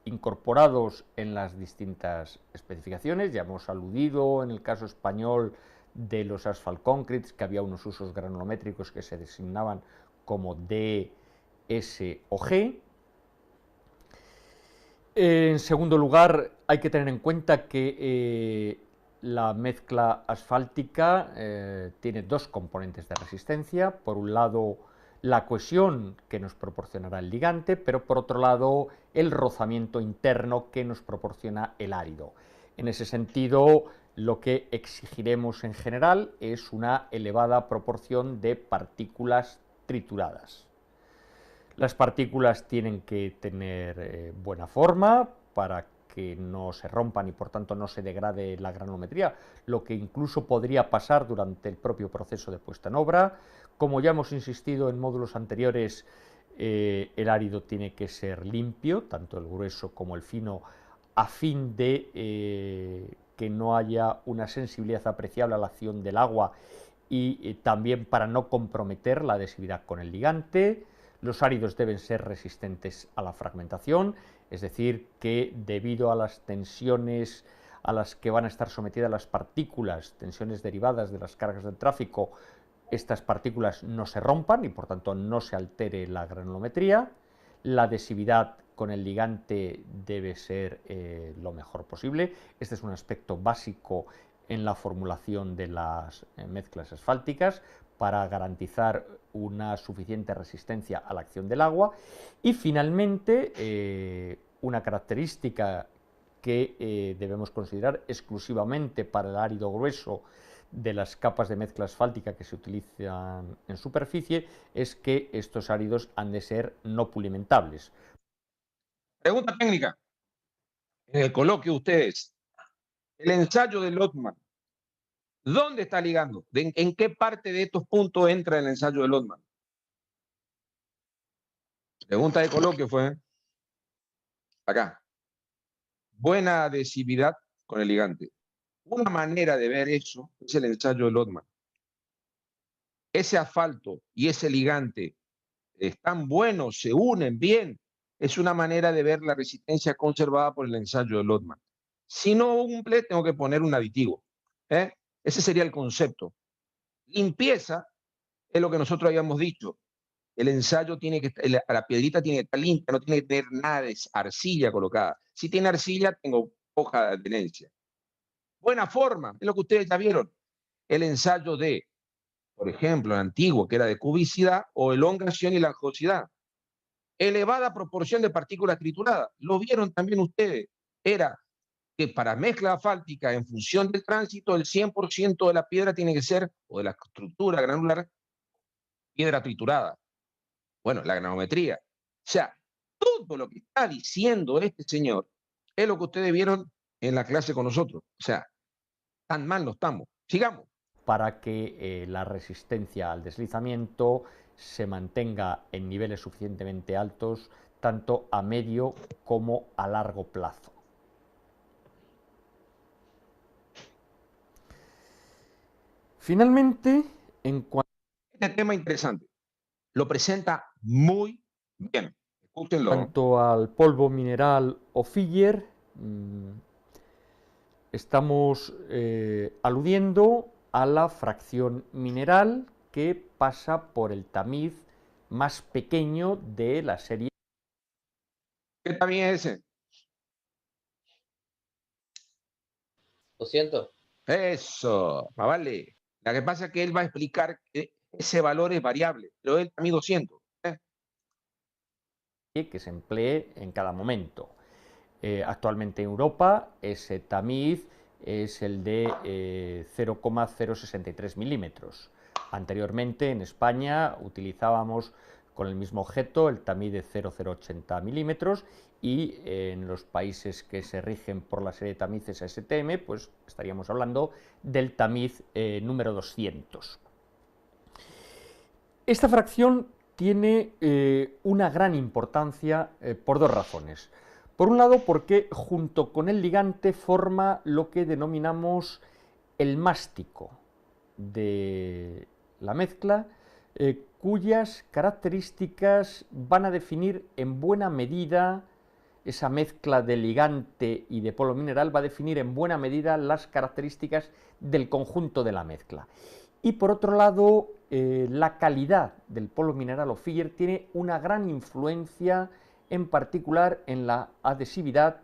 incorporados en las distintas especificaciones. Ya hemos aludido en el caso español de los asphalt concretes que había unos usos granulométricos que se designaban como D, S o G. En segundo lugar, hay que tener en cuenta que la mezcla asfáltica tiene dos componentes de resistencia. Por un lado, la cohesión que nos proporcionará el ligante, pero por otro lado, el rozamiento interno que nos proporciona el árido. En ese sentido, lo que exigiremos en general es una elevada proporción de partículas trituradas. Las partículas tienen que tener buena forma para que no se rompan y por tanto no se degrade la granulometría, lo que incluso podría pasar durante el propio proceso de puesta en obra. Como ya hemos insistido en módulos anteriores, el árido tiene que ser limpio, tanto el grueso como el fino, a fin de que no haya una sensibilidad apreciable a la acción del agua y también para no comprometer la adhesividad con el ligante. Los áridos deben ser resistentes a la fragmentación, es decir, que debido a las tensiones a las que van a estar sometidas las partículas, tensiones derivadas de las cargas del tráfico, estas partículas no se rompan y por tanto no se altere la granulometría. La adhesividad con el ligante debe ser lo mejor posible. Este es un aspecto básico en la formulación de las mezclas asfálticas para garantizar una suficiente resistencia a la acción del agua. Y finalmente, una característica que debemos considerar exclusivamente para el árido grueso de las capas de mezcla asfáltica que se utilizan en superficie es que estos áridos han de ser no pulimentables. Pregunta técnica. En el coloquio ustedes, el ensayo de Lotman, ¿dónde está ligando? ¿En qué parte de estos puntos entra el ensayo de Lotman? Pregunta de coloquio fue acá. Buena adhesividad con el ligante. Una manera de ver eso es el ensayo de Lotman. Ese asfalto y ese ligante están buenos, se unen bien. Es una manera de ver la resistencia conservada por el ensayo de Lotman. Si no cumple, tengo que poner un aditivo. Ese sería el concepto. Limpieza es lo que nosotros habíamos dicho. El ensayo tiene que, la piedrita tiene que estar limpia, no tiene que tener nada de arcilla colocada. Si tiene arcilla, tengo poca adherencia. Buena forma, es lo que ustedes ya vieron. El ensayo de, por ejemplo, el antiguo, que era de cubicidad, o elongación y langosidad. Elevada proporción de partículas trituradas. Lo vieron también ustedes. Era que para mezcla asfáltica, en función del tránsito, el 100% de la piedra tiene que ser, o de la estructura granular, piedra triturada. Bueno, la granulometría. O sea, todo lo que está diciendo este señor es lo que ustedes vieron en la clase con nosotros. O sea, tan mal no estamos. Sigamos. Para que la resistencia al deslizamiento se mantenga en niveles suficientemente altos, tanto a medio como a largo plazo. Finalmente, en cuanto este tema interesante, lo presenta muy bien. Escúchenlo. En cuanto al polvo mineral o filler, estamos aludiendo a la fracción mineral que pasa por el tamiz más pequeño de la serie. ¿Qué tamiz es ese? 200. Eso, más vale. Lo que pasa es que él va a explicar que ese valor es variable, pero él tamiz 200. Que se emplee en cada momento. Actualmente en Europa ese tamiz es el de 0,063 milímetros. Anteriormente en España utilizábamos con el mismo objeto el tamiz de 0,080 milímetros y en los países que se rigen por la serie de tamices STM pues estaríamos hablando del tamiz número 200. Esta fracción tiene una gran importancia por dos razones. Por un lado, porque junto con el ligante forma lo que denominamos el mástico de la mezcla, cuyas características van a definir en buena medida, esa mezcla de ligante y de polvo mineral va a definir en buena medida las características del conjunto de la mezcla. Y por otro lado, la calidad del polvo mineral o filler tiene una gran influencia, en particular en la adhesividad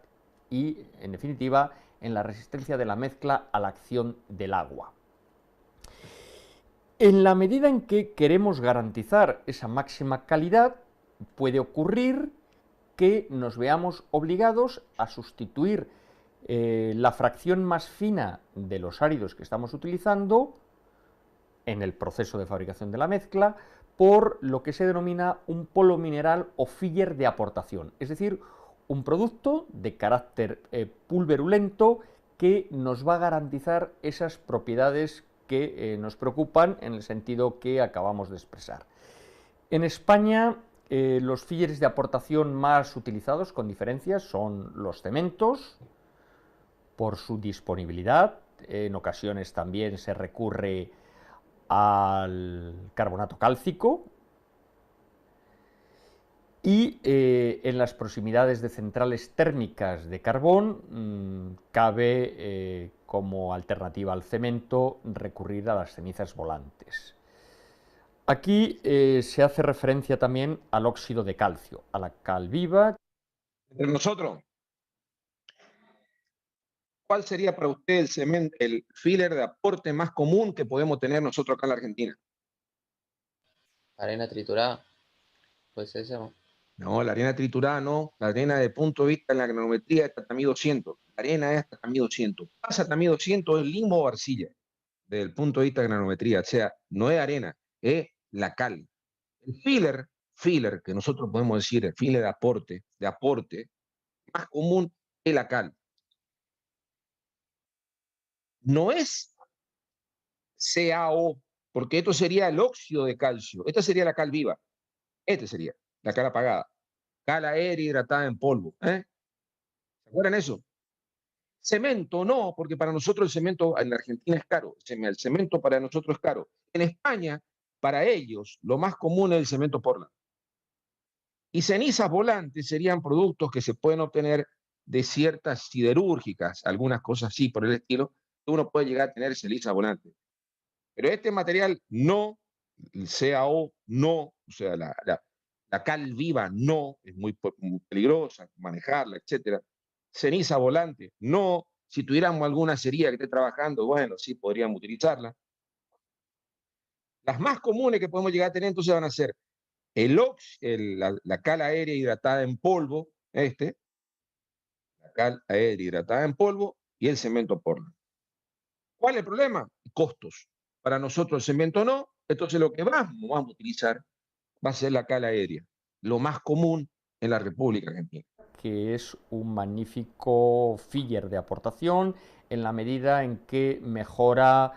y, en definitiva, en la resistencia de la mezcla a la acción del agua. En la medida en que queremos garantizar esa máxima calidad, puede ocurrir que nos veamos obligados a sustituir la fracción más fina de los áridos que estamos utilizando en el proceso de fabricación de la mezcla por lo que se denomina un polvo mineral o filler de aportación, es decir, un producto de carácter pulverulento que nos va a garantizar esas propiedades que nos preocupan en el sentido que acabamos de expresar. En España, los fillers de aportación más utilizados, con diferencias, son los cementos, por su disponibilidad. En ocasiones también se recurre al carbonato cálcico, y en las proximidades de centrales térmicas de carbón cabe como alternativa al cemento recurrir a las cenizas volantes. Aquí se hace referencia también al óxido de calcio, a la cal viva. Entre nosotros, ¿cuál sería para usted el cemento, el filler de aporte más común que podemos tener nosotros acá en la Argentina? Arena triturada. Pues eso. No, la arena triturada no. La arena de punto de vista en la granometría es tatami 200. La arena es tatami 200. Pasa tatami 200 es limo o arcilla, desde el punto de vista de granometría. O sea, no es arena, es la cal. El filler que nosotros podemos decir, el filler de aporte más común es la cal. No es CaO, porque esto sería el óxido de calcio. Esta sería la cal viva. Este sería la cal apagada. Cal aérea hidratada en polvo. ¿Se acuerdan eso? Cemento no, porque para nosotros el cemento en la Argentina es caro. El cemento para nosotros es caro. En España, para ellos, lo más común es el cemento Portland. Y cenizas volantes serían productos que se pueden obtener de ciertas siderúrgicas, algunas cosas así por el estilo, uno puede llegar a tener ceniza volante. Pero este material no, el CaO no, o sea, la cal viva no, es muy peligrosa manejarla, etcétera. Ceniza volante no, si tuviéramos alguna acería que esté trabajando, bueno, sí podríamos utilizarla. Las más comunes que podemos llegar a tener entonces van a ser la cal aérea hidratada en polvo, la cal aérea hidratada en polvo y el cemento Portland. ¿Cuál es el problema? Costos. Para nosotros el cemento no, entonces lo que vamos a utilizar va a ser la cal aérea, lo más común en la República Argentina. Que es un magnífico filler de aportación en la medida en que mejora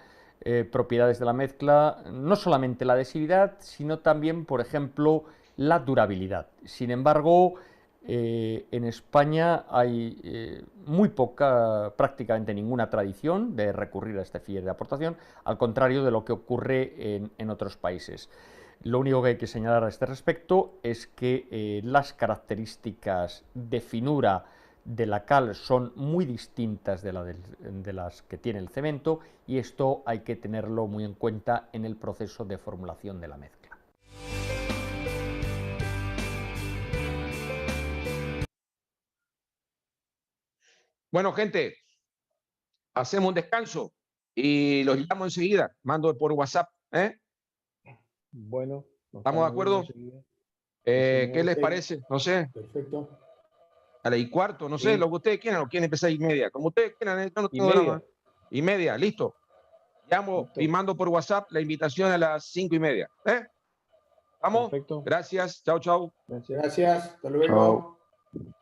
propiedades de la mezcla, no solamente la adhesividad, sino también, por ejemplo, la durabilidad. Sin embargo, en España hay muy poca, prácticamente ninguna tradición de recurrir a este filler de aportación, al contrario de lo que ocurre en otros países. Lo único que hay que señalar a este respecto es que las características de finura de la cal son muy distintas de las que tiene el cemento, y esto hay que tenerlo muy en cuenta en el proceso de formulación de la mezcla. Bueno, gente, hacemos un descanso y los llamo enseguida. Mando por WhatsApp. Bueno. ¿Estamos de acuerdo? ¿Qué les parece? No sé. Perfecto. A la y cuarto, no sé, Sí. lo que ustedes quieran, o quieren empezar a 1:30. Como ustedes quieran, no tengo drama. 1:30, listo. Llamo Listo. y mando por WhatsApp la invitación a las 5:30. ¿Vamos? Perfecto. Gracias. Chau, chau. Gracias. Gracias. Hasta luego. Chao.